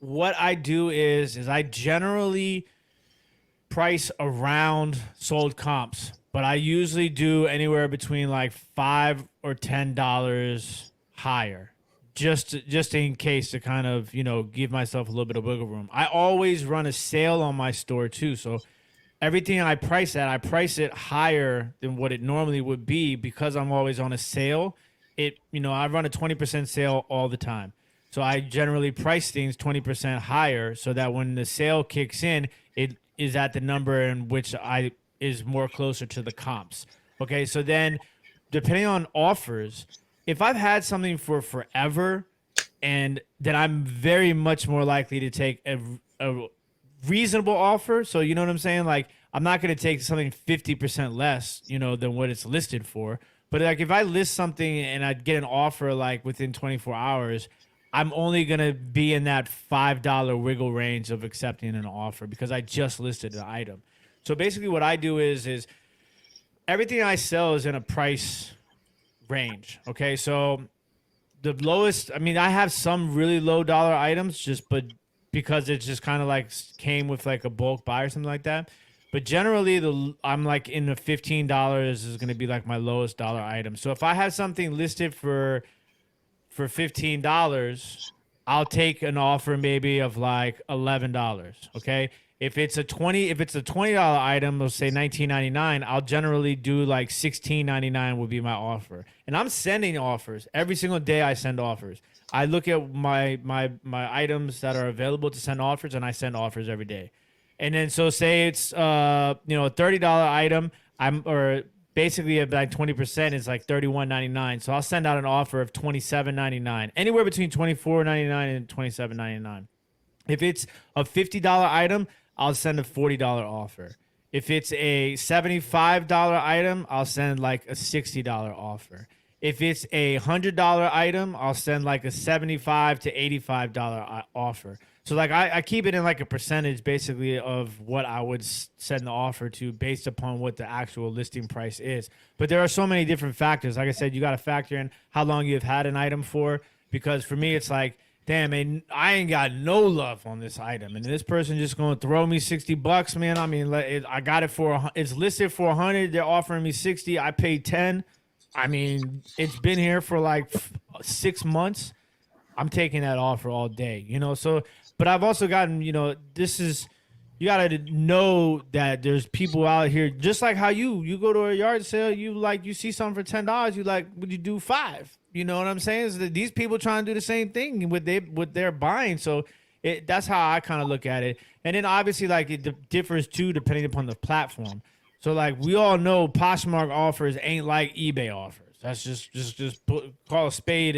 S2: What I do is I generally price around sold comps, but I usually do anywhere between like $5 or $10 higher, just in case to kind of, give myself a little bit of wiggle room. I always run a sale on my store too. So everything I price it higher than what it normally would be because I'm always on a sale. I run a 20% sale all the time. So I generally price things 20% higher so that when the sale kicks in, it is at the number in which is more closer to the comps. Okay, so then depending on offers, if I've had something for forever, and then I'm very much more likely to take a reasonable offer. So you know what I'm saying? Like, I'm not going to take something 50% less, than what it's listed for. But like, if I list something and I get an offer like within 24 hours, I'm only going to be in that $5 wiggle range of accepting an offer because I just listed an item. So basically what I do is everything I sell is in a price range. Okay, so the lowest, I mean, I have some really low dollar items but because it just kind of like came with like a bulk buy or something like that. But generally I'm like in the $15 is going to be like my lowest dollar item. So if I have something listed for $15, I'll take an offer maybe of like $11. Okay. If it's a $20 item, let's say $19.99, I'll generally do like $16.99 would be my offer. And I'm sending offers every single day. I send offers. I look at my items that are available to send offers, and I send offers every day. And then so say it's a $30 item, or basically about 20% is like $31.99. So I'll send out an offer of $27.99, anywhere between $24.99 and $27.99. If it's a $50 item, I'll send a $40 offer. If it's a $75 item, I'll send like a $60 offer. If it's a $100 item, I'll send like a $75 to $85 offer. So like I keep it in like a percentage basically of what I would send the offer to based upon what the actual listing price is. But there are so many different factors. Like I said, you got to factor in how long you've had an item for, because for me, it's like, damn, man, I ain't got no love on this item, and this person just gonna throw me $60, man. I mean, I got it it's listed for 100. They're offering me 60. I paid 10. I mean, it's been here for like 6 months. I'm taking that offer all day, So, but I've also gotten, you got to know that there's people out here just like how you go to a yard sale, you see something for $10, you like, would you do $5? You know what I'm saying? Is that these people trying to do the same thing with their buying. So that's how I kind of look at it. And then obviously like it differs too depending upon the platform. So like we all know Poshmark offers ain't like eBay offers. That's just call a spade,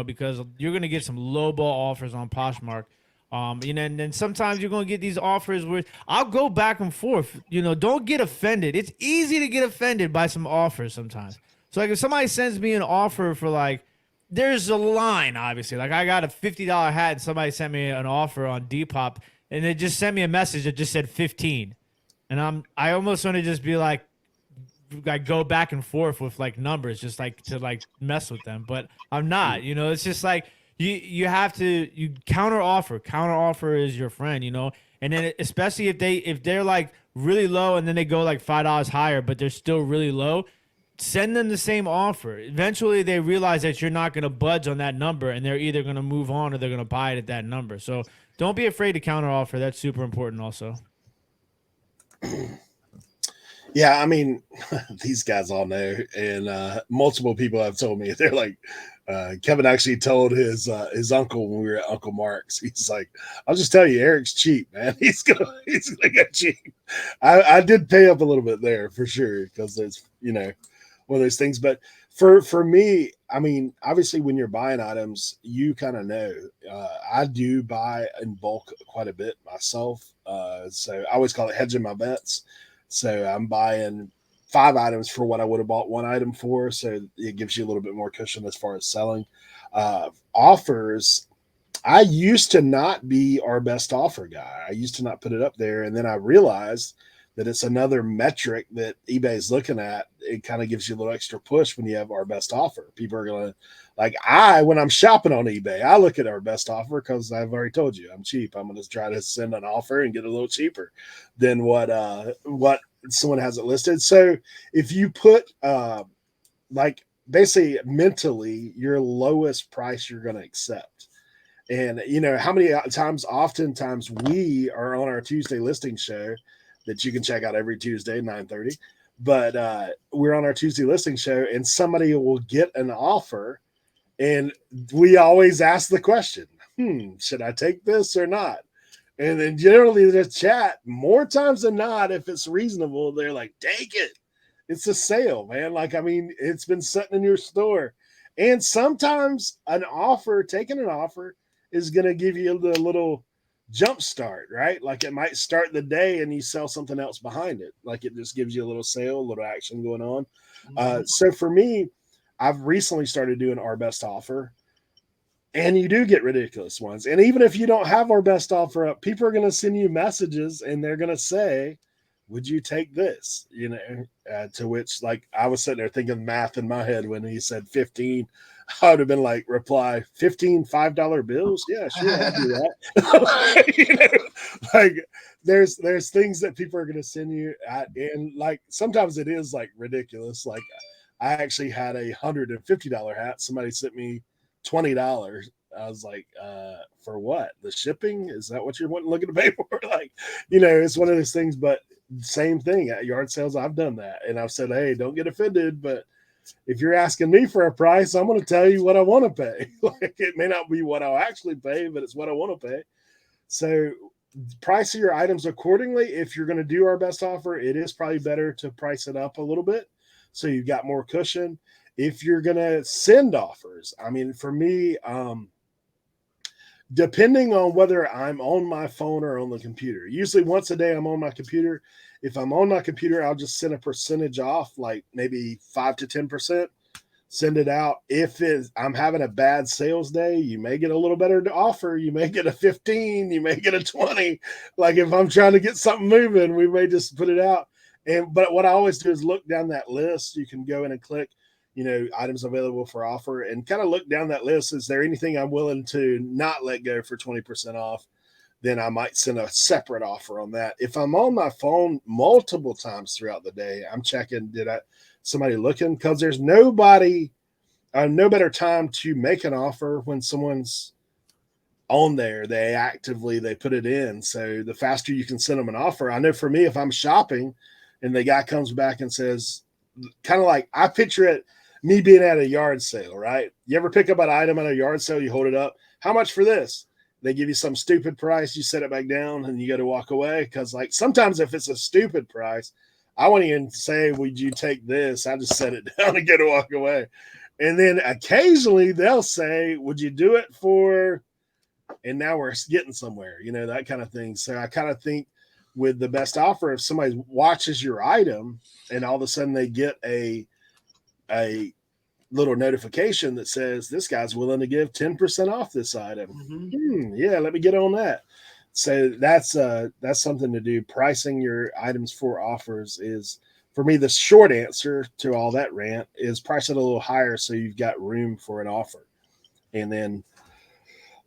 S2: because you're gonna get some lowball offers on Poshmark. And then sometimes you're gonna get these offers where I'll go back and forth. Don't get offended. It's easy to get offended by some offers sometimes. So like if somebody sends me an offer for like, there's a line obviously. Like I got a $50 hat and somebody sent me an offer on Depop and they just sent me a message that just said 15, and I almost want to just be like go back and forth with like numbers just like to like mess with them, but I'm not. It's just like you have to counter offer is your friend, and then especially if they're like really low and then they go like $5 higher but they're still really low, send them the same offer. Eventually they realize that you're not going to budge on that number and they're either going to move on or they're going to buy it at that number. So don't be afraid to counter offer. That's super important also.
S1: Yeah, I mean, these guys all know, and multiple people have told me, they're like, Kevin actually told his uncle when we were at Uncle Mark's, he's like, I'll just tell you, Eric's cheap, man. He's gonna get cheap. I did pay up a little bit there for sure, because there's one of those things. But for me, I mean, obviously when you're buying items, you kind of know. I do buy in bulk quite a bit myself, so I always call it hedging my bets. So I'm buying 5 items for what I would have bought 1 item for. So it gives you a little bit more cushion as far as selling. Offers, I used to not be our best offer guy. I used to not put it up there. And then I realized that it's another metric that eBay is looking at. It kind of gives you a little extra push when you have our best offer. People are going to, when I'm shopping on eBay, I look at our best offer because I've already told you I'm cheap. I'm going to try to send an offer and get a little cheaper than what someone has it listed. So if you put basically mentally your lowest price you're going to accept. And how many times, oftentimes we are on our Tuesday listing show that you can check out every Tuesday, 9:30. But we're on our Tuesday listing show and somebody will get an offer. And we always ask the question, should I take this or not? And then generally the chat, more times than not, if it's reasonable, they're like, take it. It's a sale, man. It's been sitting in your store. And sometimes taking an offer is going to give you a little jump start, right? Like it might start the day and you sell something else behind it. Like it just gives you a little sale, a little action going on. So for me, I've recently started doing our best offer, and you do get ridiculous ones. And even if you don't have our best offer up, people are going to send you messages and they're going to say, would you take this? To which, like, I was sitting there thinking math in my head when he said 15. I would have been like, reply, 15 $5 bills? Yeah, sure, I'll do that. You know, like there's things that people are going to send you at, and like sometimes it is like ridiculous. Like I actually had a $150 hat. Somebody sent me $20. I was like, for what? The shipping? Is that what you're looking to pay for? Like, you know, it's one of those things, but same thing at yard sales. I've done that. And I've said, hey, don't get offended, but if you're asking me for a price, I'm going to tell you what I want to pay. Like, it may not be what I'll actually pay, but it's what I want to pay. So price your items accordingly. If you're going to do our best offer, it is probably better to price it up a little bit so you've got more cushion. If you're going to send offers, I mean, for me, depending on whether I'm on my phone or on the computer, usually once a day I'm on my computer. If I'm on my computer, I'll just send a percentage off, like maybe 5 to 10%, send it out. If I'm having a bad sales day, you may get a little better offer. You may get a 15, you may get a 20. Like if I'm trying to get something moving, we may just put it out. But what I always do is look down that list. You can go in and click, you know, items available for offer, and kind of look down that list. Is there anything I'm willing to not let go for 20% off? Then I might send a separate offer on that. If I'm on my phone multiple times throughout the day, I'm checking, somebody looking? Because there's no better time to make an offer when someone's on there. They put it in. So the faster you can send them an offer. I know for me, if I'm shopping and the guy comes back and says, kind of like I picture it, me being at a yard sale, right? You ever pick up an item at a yard sale, you hold it up. How much for this? They give you some stupid price. You set it back down and you got to walk away. Cause like sometimes if it's a stupid price, I won't even say, would you take this? I just set it down and get to walk away. And then occasionally they'll say, would you do it for, and now we're getting somewhere, you know, that kind of thing. So I kind of think with the best offer, if somebody watches your item and all of a sudden they get a little notification that says this guy's willing to give 10% off this item. Mm-hmm. Yeah, let me get on that. So that's something to do. Pricing your items for offers is, for me, the short answer to all that rant is price it a little higher so you've got room for an offer. And then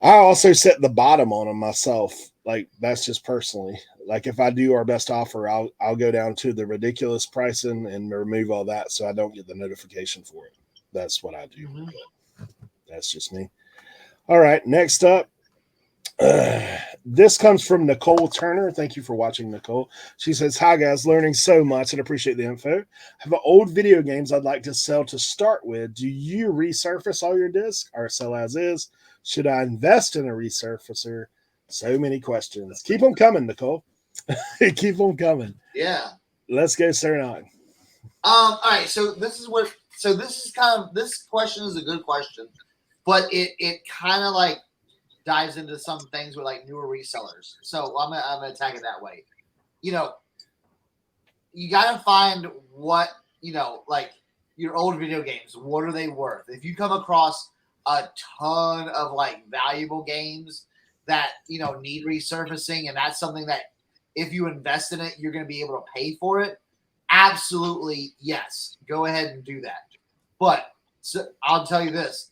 S1: I also set the bottom on them myself. Like that's just personally. Like if I do our best offer, I'll go down to the ridiculous pricing and remove all that so I don't get the notification for it. That's what I do. Mm-hmm. That's just me. All right, next up. This comes from Nicole Turner. Thank you for watching, Nicole. She says, hi, guys. Learning so much and appreciate the info. I have old video games I'd like to sell to start with. Do you resurface all your discs or sell as is? Should I invest in a resurfacer? So many questions. Keep them coming, Nicole. Keep them coming.
S4: Yeah.
S1: Let's go, Cernoch.
S4: All right. So this question is a good question, but it kind of like dives into some things with like newer resellers. So I'm gonna attack it that way. You know, you gotta find what, you know, like your old video games. What are they worth? If you come across a ton of like valuable games that, you know, need resurfacing, and that's something that if you invest in it, you're going to be able to pay for it. Absolutely. Yes. Go ahead and do that. But so I'll tell you this,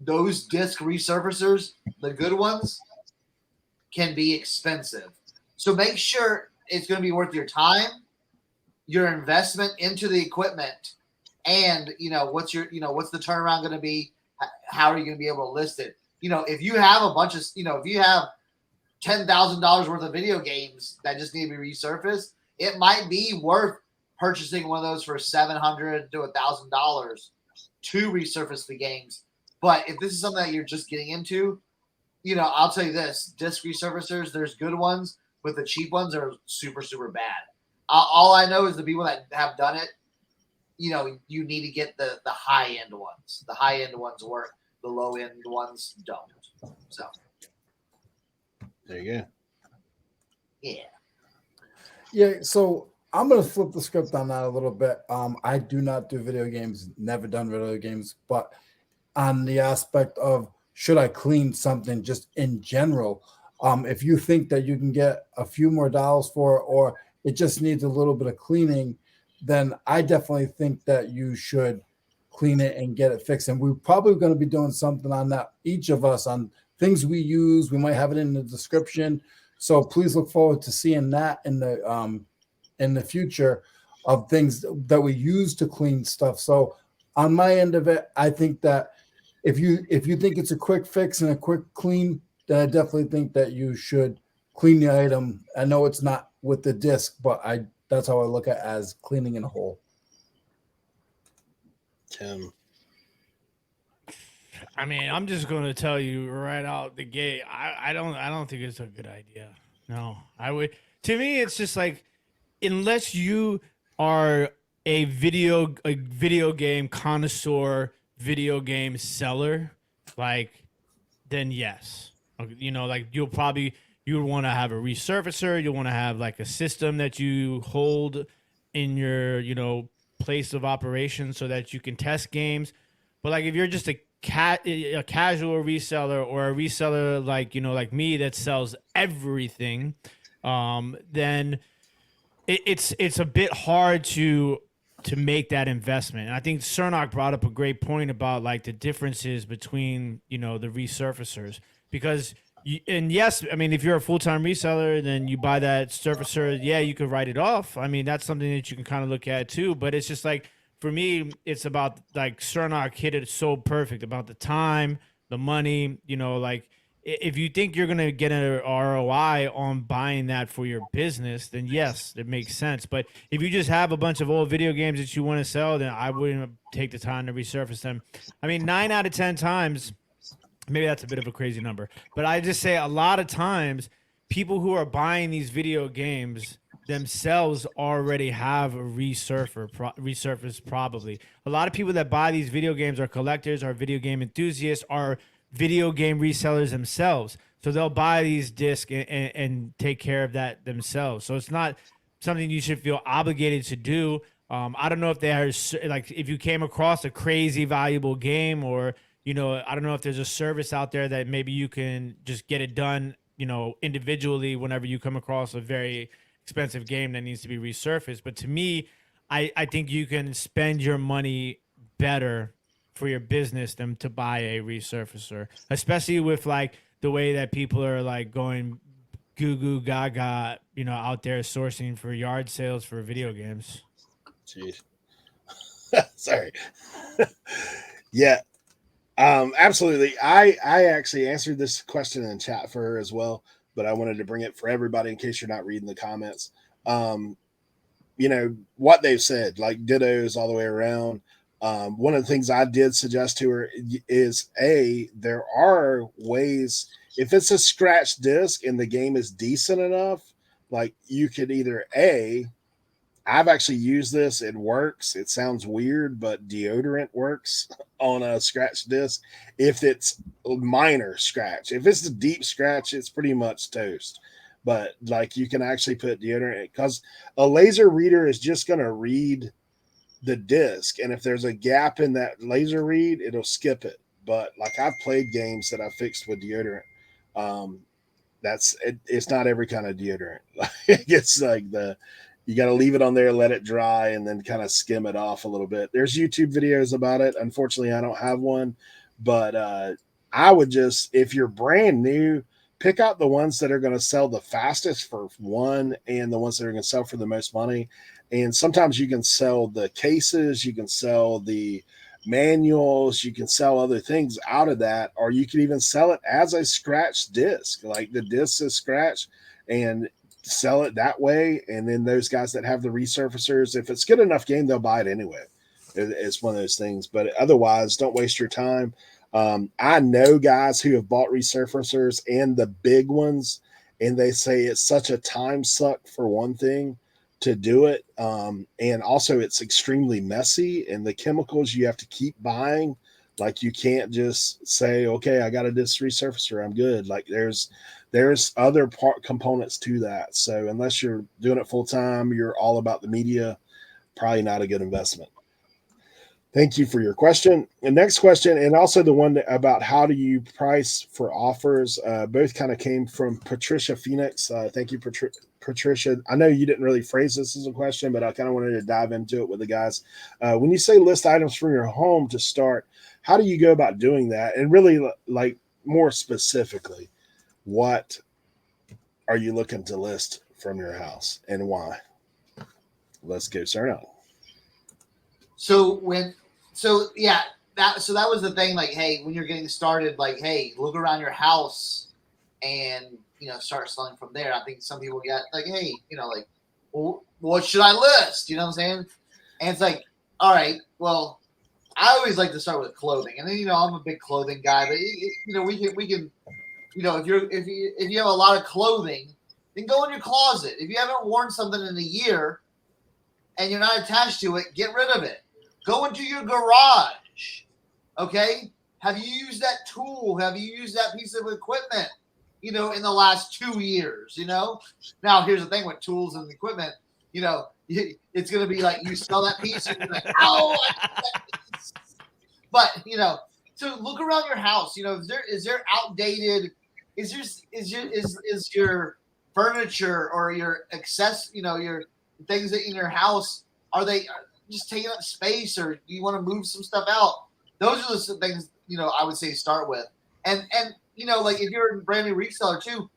S4: those disc resurfacers, the good ones, can be expensive. So make sure it's going to be worth your time, your investment into the equipment, and, you know, what's the turnaround going to be? How are you going to be able to list it? You know, if you have a bunch of, you know, if you have $10,000 worth of video games that just need to be resurfaced, it might be worth purchasing one of those for $700 to $1,000 to resurface the games. But if this is something that you're just getting into, you know, I'll tell you this, disc resurfacers, there's good ones, but the cheap ones are super, super bad. All I know is the people that have done it, you know, you need to get the high-end ones. The high-end ones work. The low-end ones don't. So
S1: there you go.
S4: Yeah.
S3: Yeah, so I'm going to flip the script on that a little bit. I do not do video games, never done video games, but on the aspect of should I clean something just in general, if you think that you can get a few more dollars for it or it just needs a little bit of cleaning, then I definitely think that you should clean it and get it fixed. And we're probably going to be doing something on that, each of us, on things we use. We might have it in the description. So please look forward to seeing that in the future of things that we use to clean stuff. So on my end of it, I think that if you think it's a quick fix and a quick clean, then I definitely think that you should clean the item. I know it's not with the disc, but that's how I look at it, as cleaning in a hole.
S1: Tim.
S2: I mean, I'm just going to tell you right out the gate. I don't think it's a good idea. No, I would. To me, it's just like, unless you are a video game connoisseur, video game seller, like, then yes, you know, like you would want to have a resurfacer. You'll want to have like a system that you hold in your, you know, place of operation so that you can test games. But like, if you're just a casual reseller, or a reseller like, you know, like me, that sells everything, then it's a bit hard to make that investment. And I think Cernoch brought up a great point about like the differences between, you know, the resurfacers, because yes, I mean, if you're a full-time reseller, then you buy that surfacer, yeah, you could write it off. I mean, that's something that you can kind of look at too. But it's just like, for me, it's about like Cernoch hit it so perfect about the time, the money, you know, like if you think you're going to get an ROI on buying that for your business, then yes, it makes sense. But if you just have a bunch of old video games that you want to sell, then I wouldn't take the time to resurface them. I mean, 9 out of 10 times, maybe that's a bit of a crazy number, but I just say a lot of times people who are buying these video games themselves already have a resurface probably. A lot of people that buy these video games are collectors, are video game enthusiasts, are video game resellers themselves. So they'll buy these discs and take care of that themselves. So it's not something you should feel obligated to do. I don't know if they are, like, if you came across a crazy valuable game, or, you know, I don't know if there's a service out there that maybe you can just get it done, you know, individually whenever you come across a very expensive game that needs to be resurfaced. But to me, I think you can spend your money better for your business than to buy a resurfacer, especially with like the way that people are like going goo goo gaga, you know, out there sourcing for yard sales for video games.
S1: Jeez. Sorry. Yeah. Absolutely. I actually answered this question in chat for her as well, but I wanted to bring it for everybody in case you're not reading the comments. You know, what they've said, like dittos all the way around. One of the things I did suggest to her is, there are ways, if it's a scratch disc and the game is decent enough, like you could either I've actually used this. It works. It sounds weird, but deodorant works on a scratch disc. If it's a minor scratch, if it's a deep scratch, it's pretty much toast. But like, you can actually put deodorant, because a laser reader is just going to read the disc, and if there's a gap in that laser read, it'll skip it. But like, I've played games that I fixed with deodorant. It's not every kind of deodorant. It's like you got to leave it on there, let it dry, and then kind of skim it off a little bit. There's YouTube videos about it. Unfortunately, I don't have one, but I would just, if you're brand new, pick out the ones that are going to sell the fastest for one, and the ones that are going to sell for the most money. And sometimes you can sell the cases, you can sell the manuals, you can sell other things out of that, or you can even sell it as a scratch disc, like the disc is scratched, and sell it that way. And then those guys that have the resurfacers, if it's good enough game, they'll buy it anyway. It's one of those things. But otherwise, don't waste your time. I know guys who have bought resurfacers and the big ones, and they say it's such a time suck, for one thing, to do it. And also it's extremely messy, and the chemicals you have to keep buying. Like, you can't just say, okay, I got a disc resurfacer, I'm good. Like, there's other components to that. So unless you're doing it full time, you're all about the media, probably not a good investment. Thank you for your question. The next question, and also the one about how do you price for offers, both kind of came from Patricia Phoenix. Thank you, Patricia. I know you didn't really phrase this as a question, but I kind of wanted to dive into it with the guys. When you say list items from your home to start, how do you go about doing that? And really, like more specifically, what are you looking to list from your house and why? Let's go, Cernoch.
S4: That was the thing. Like, hey, when you're getting started, like, hey, look around your house and start selling from there. I think some people get like, hey, like, well, what should I list? You know what I'm saying? And it's like, all right, well, I always like to start with clothing, and then I'm a big clothing guy, but we can if you have a lot of clothing, then go in your closet. If you haven't worn something in a year and you're not attached to it, get rid of it. Go into your garage. Okay? Have you used that tool? Have you used that piece of equipment, in the last 2 years, Now, here's the thing with tools and equipment, it's going to be like you sell that piece and you're like, oh, but, so look around your house, is there outdated, is your furniture or your your things that in your house, are they just taking up space, or do you want to move some stuff out? Those are the things, I would say start with. And like if you're a brand new reseller too,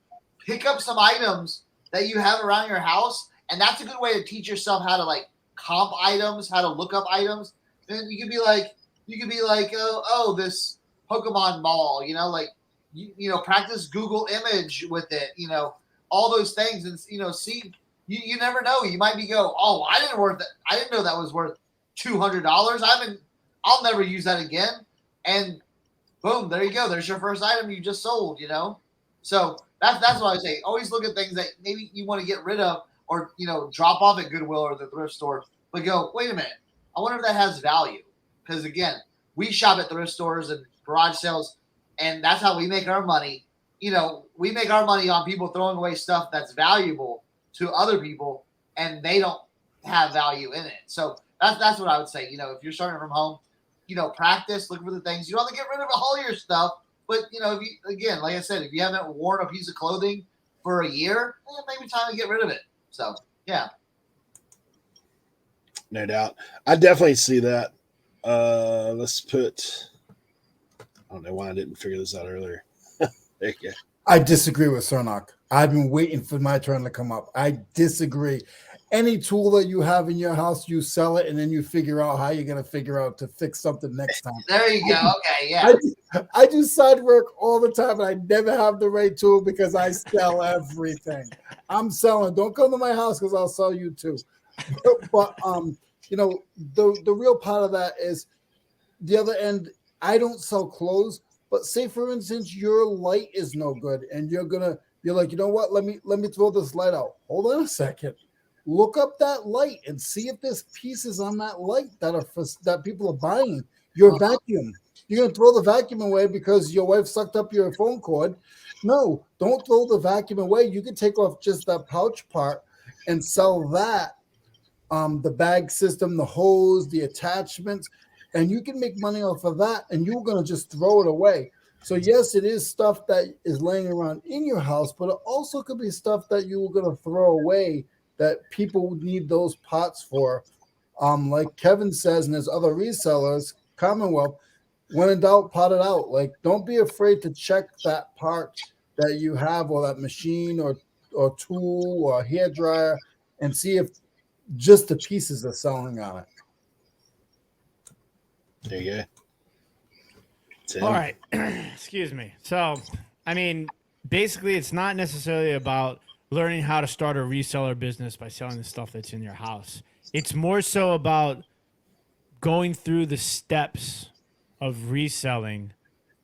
S4: pick up some items that you have around your house. And that's a good way to teach yourself how to like comp items, how to look up items. And you could be like, oh, this Pokemon ball, practice Google image with it, all those things. And, see, you never know. You might oh, I didn't know that was worth $200. I'll never use that again. And boom, there you go. There's your first item you just sold, So that's what I say. Always look at things that maybe you want to get rid of or, drop off at Goodwill or the thrift store, but go, wait a minute. I wonder if that has value. Because again, we shop at thrift stores and garage sales, and that's how we make our money. We make our money on people throwing away stuff that's valuable to other people, and they don't have value in it. So that's what I would say. If you're starting from home, practice, look for the things. You don't have to get rid of all your stuff, but if you, again, like I said, if you haven't worn a piece of clothing for a year, maybe time to get rid of it. So yeah,
S1: no doubt. I definitely see that. Let's put. I don't know why I didn't figure this out earlier. There you go.
S3: I disagree with Cernoch. I've been waiting for my turn to come up. I disagree. Any tool that you have in your house, you sell it, and then you figure out how you're going to figure out to fix something next time.
S4: There you go. Okay, yeah.
S3: I do side work all the time, and I never have the right tool because I sell everything. I'm selling. Don't come to my house because I'll sell you too. But the real part of that is the other end. I don't sell clothes, but say for instance your light is no good, and you're like, you know what? Let me throw this light out. Hold on a second. Look up that light and see if there's pieces on that light that people are buying. Your vacuum. You're gonna throw the vacuum away because your wife sucked up your phone cord. No, don't throw the vacuum away. You can take off just that pouch part and sell that. The bag system, the hose, the attachments, and you can make money off of that, and you're going to just throw it away. So yes, it is stuff that is laying around in your house, but it also could be stuff that you were going to throw away that people would need those pots for. Like Kevin says, and there's other resellers, Commonwealth, when in doubt, pot it out. Like, don't be afraid to check that part that you have, or that machine or tool or hair dryer, and see if just the pieces are selling on it.
S1: There you go. Tim.
S2: All right. Excuse me. So, basically, it's not necessarily about learning how to start a reseller business by selling the stuff that's in your house. It's more so about going through the steps of reselling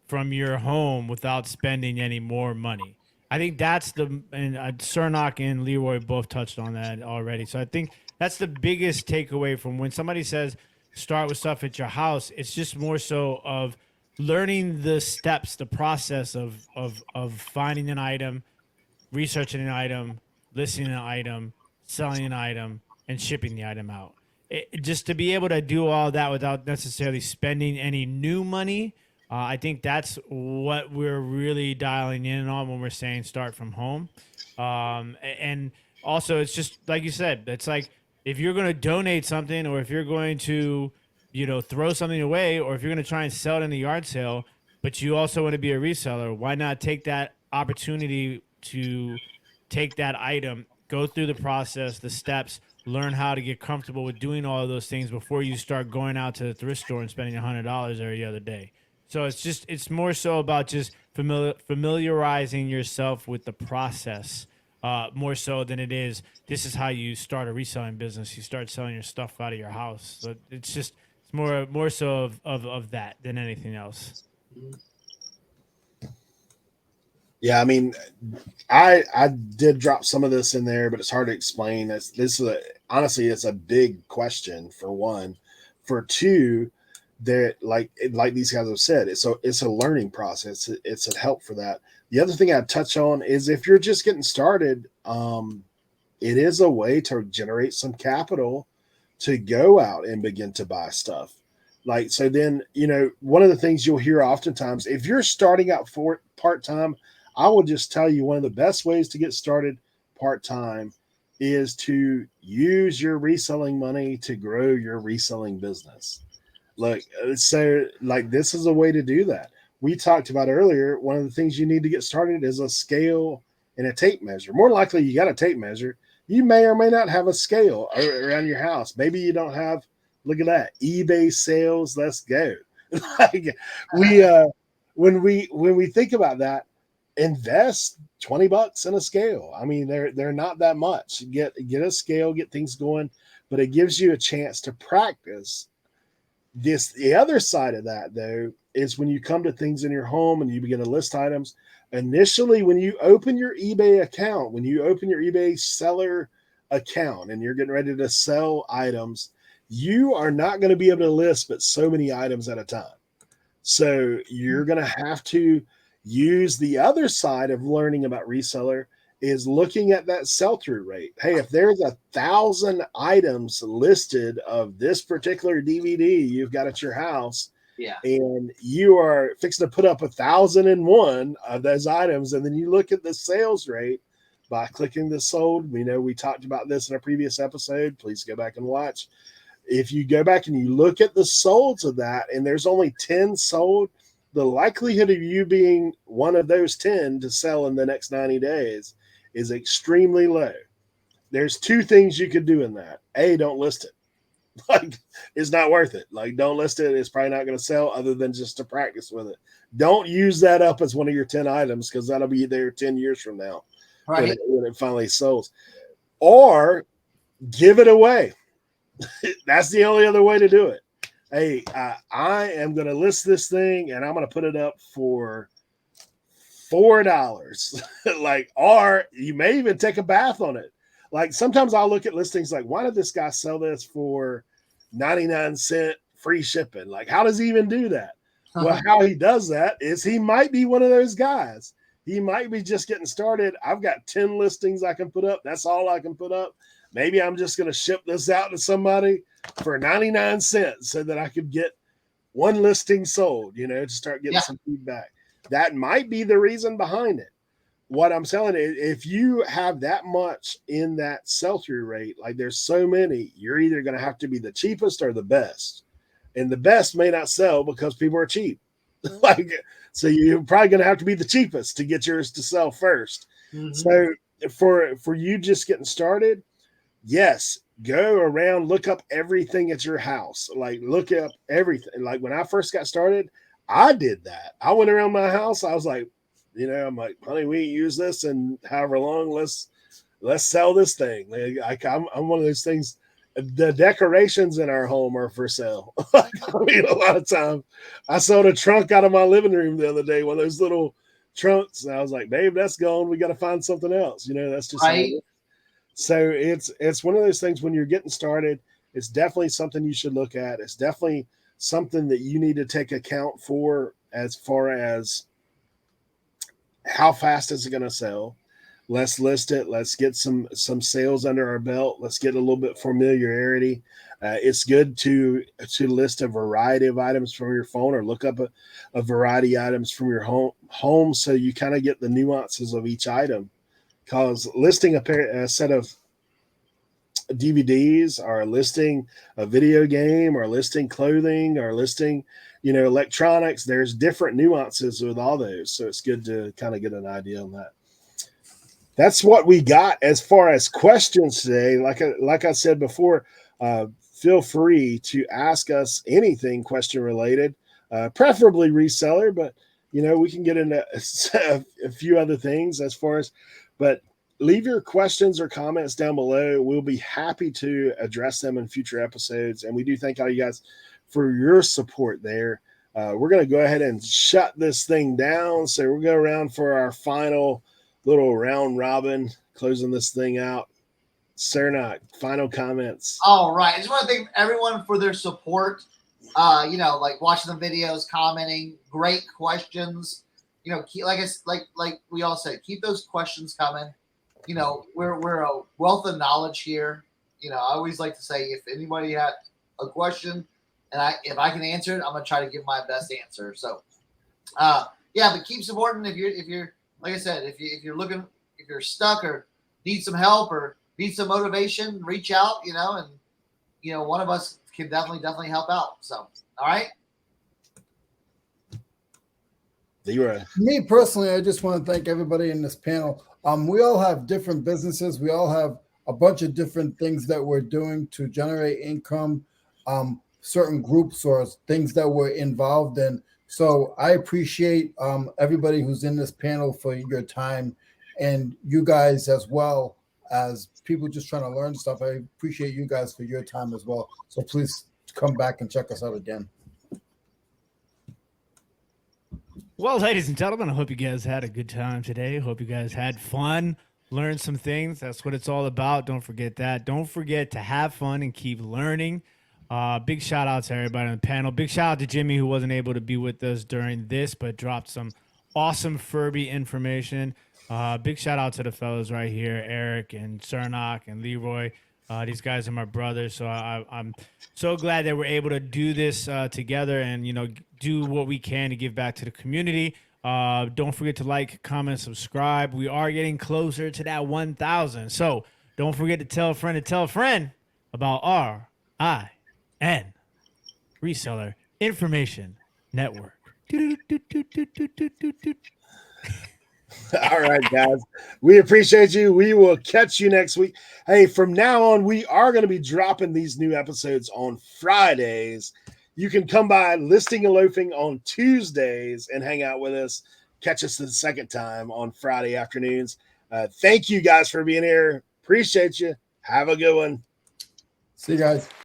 S2: from your home without spending any more money. I think that's and Cernoch and Leroy both touched on that already. So I think that's the biggest takeaway from when somebody says start with stuff at your house. It's just more so of learning the steps, the process of finding an item, researching an item, listing an item, selling an item, and shipping the item out. just to be able to do all that without necessarily spending any new money, I think that's what we're really dialing in on when we're saying start from home. And also, it's just like you said, it's like if you're going to donate something, or if you're going to, throw something away, or if you're going to try and sell it in the yard sale, but you also want to be a reseller, why not take that opportunity to take that item, go through the process, the steps, learn how to get comfortable with doing all of those things before you start going out to the thrift store and spending $100 every other day. So it's more so about just familiarizing yourself with the process, more so than it is, this is how you start a reselling business. You start selling your stuff out of your house. So it's more so of that than anything else.
S1: Yeah, I mean, I did drop some of this in there, but it's hard to explain. Honestly, it's a big question for one. For two, that like these guys have said, it's a learning process. It's a help for that. The other thing I'd touch on is if you're just getting started, it is a way to generate some capital to go out and begin to buy stuff. Like, so then, one of the things you'll hear oftentimes, if you're starting out for part-time, I will just tell you one of the best ways to get started part-time is to use your reselling money to grow your reselling business. Like, so like this is a way to do that. We talked about earlier, one of the things you need to get started is a scale and a tape measure. More likely you got a tape measure. You may or may not have a scale around your house. Maybe you don't have, look at that, eBay sales, let's go. Like when we think about that, invest $20 in a scale. I mean, they're not that much. Get a scale, get things going, but it gives you a chance to practice. The other side of that, though, is when you come to things in your home and you begin to list items. Initially, when you open your eBay account, when you open your eBay seller account and you're getting ready to sell items, you are not going to be able to list but so many items at a time. So you're going to have to use the other side of learning about reseller is looking at that sell-through rate. Hey, if there's 1,000 items listed of this particular DVD you've got at your house,
S4: yeah,
S1: and you are fixing to put up 1,001 of those items, and then you look at the sales rate by clicking the sold. We talked about this in a previous episode. Please go back and watch. If you go back and you look at the solds of that, and there's only 10 sold, the likelihood of you being one of those 10 to sell in the next 90 days is extremely low. There's two things you could do in that. A, don't list it. Like, it's not worth it. Like, don't list it. It's probably not going to sell other than just to practice with it. Don't use that up as one of your 10 items because that'll be there 10 years from now
S4: right.
S1: when it finally sells. Or give it away. That's the only other way to do it. Hey, I am going to list this thing and I'm going to put it up for $4. Like, or you may even take a bath on it. Like, sometimes I'll look at listings like, why did this guy sell this for 99-cent free shipping? Like, how does he even do that? Well, how he does that is he might be one of those guys. He might be just getting started. I've got 10 listings I can put up. That's all I can put up. Maybe I'm just going to ship this out to somebody for 99 cents so that I could get one listing sold, to start getting some feedback. That might be the reason behind it. What I'm telling you, if you have that much in that sell-through rate, like there's so many, you're either going to have to be the cheapest or the best. And the best may not sell because people are cheap. So you're probably going to have to be the cheapest to get yours to sell first. Mm-hmm. So for you just getting started, yes, go around, look up everything at your house. Like, look up everything. Like, when I first got started, I did that. I went around my house. I was like, I'm like, honey, we ain't use this and however long, let's sell this thing. Like, I'm one of those things. The decorations in our home are for sale. I mean, a lot of times I sold a trunk out of my living room the other day, one of those little trunks. And I was like, babe, that's gone. We got to find something else. That's just
S4: right.
S1: So it's one of those things when you're getting started, it's definitely something you should look at. It's definitely something that you need to take account for as far as how fast is it going to sell? let's list it. Let's get some sales under our belt. Let's get a little bit familiarity. It's good to list a variety of items from your phone, or look up a variety of items from your home, so you kind of get the nuances of each item. Because listing a set of DVDs, or listing a video game, or listing clothing, or listing, electronics, there's different nuances with all those. So it's good to kind of get an idea on that. That's what we got as far as questions today. Like I said before, feel free to ask us anything question related, preferably reseller, but we can get into a few other things as far as, but leave your questions or comments down below. We'll be happy to address them in future episodes. And we do thank all you guys for your support there. We're going to go ahead and shut this thing down. So we'll go around for our final little round robin, closing this thing out. Cernoch, final comments.
S4: All right. I just want to thank everyone for their support. Like watching the videos, commenting, great questions. Like we all said, keep those questions coming. We're a wealth of knowledge here. I always like to say, if anybody had a question and if I can answer it, I'm gonna try to give my best answer. So, but keep supporting. If you're like I said, if you're stuck or need some help or need some motivation, reach out. And one of us can definitely help out. So, all right.
S1: Leroy.
S3: Me personally, I just want to thank everybody in this panel. We all have different businesses. We all have a bunch of different things that we're doing to generate income, certain groups or things that we're involved in. So I appreciate everybody who's in this panel for your time, and you guys as well as people just trying to learn stuff. I appreciate you guys for your time as well. So please come back and check us out again.
S2: Well, ladies and gentlemen, I hope you guys had a good time today. Hope you guys had fun, learned some things. That's what it's all about. Don't forget that. Don't forget to have fun and keep learning. Big shout out to everybody on the panel. Big shout out to Jimmy, who wasn't able to be with us during this, but dropped some awesome Furby information. Big shout out to the fellas right here, Eric and Cernoch and Leroy. These guys are my brothers, so I'm so glad that we're able to do this together and do what we can to give back to the community. Don't forget to like, comment, subscribe. We are getting closer to that 1,000, so don't forget to tell a friend about RIN Reseller Information Network.
S1: All right, guys. We appreciate you. We will catch you next week. Hey, from now on, we are going to be dropping these new episodes on Fridays. You can come by Listing and Loafing on Tuesdays and hang out with us. Catch us the second time on Friday afternoons. Thank you guys for being here. Appreciate you. Have a good one.
S3: See you guys.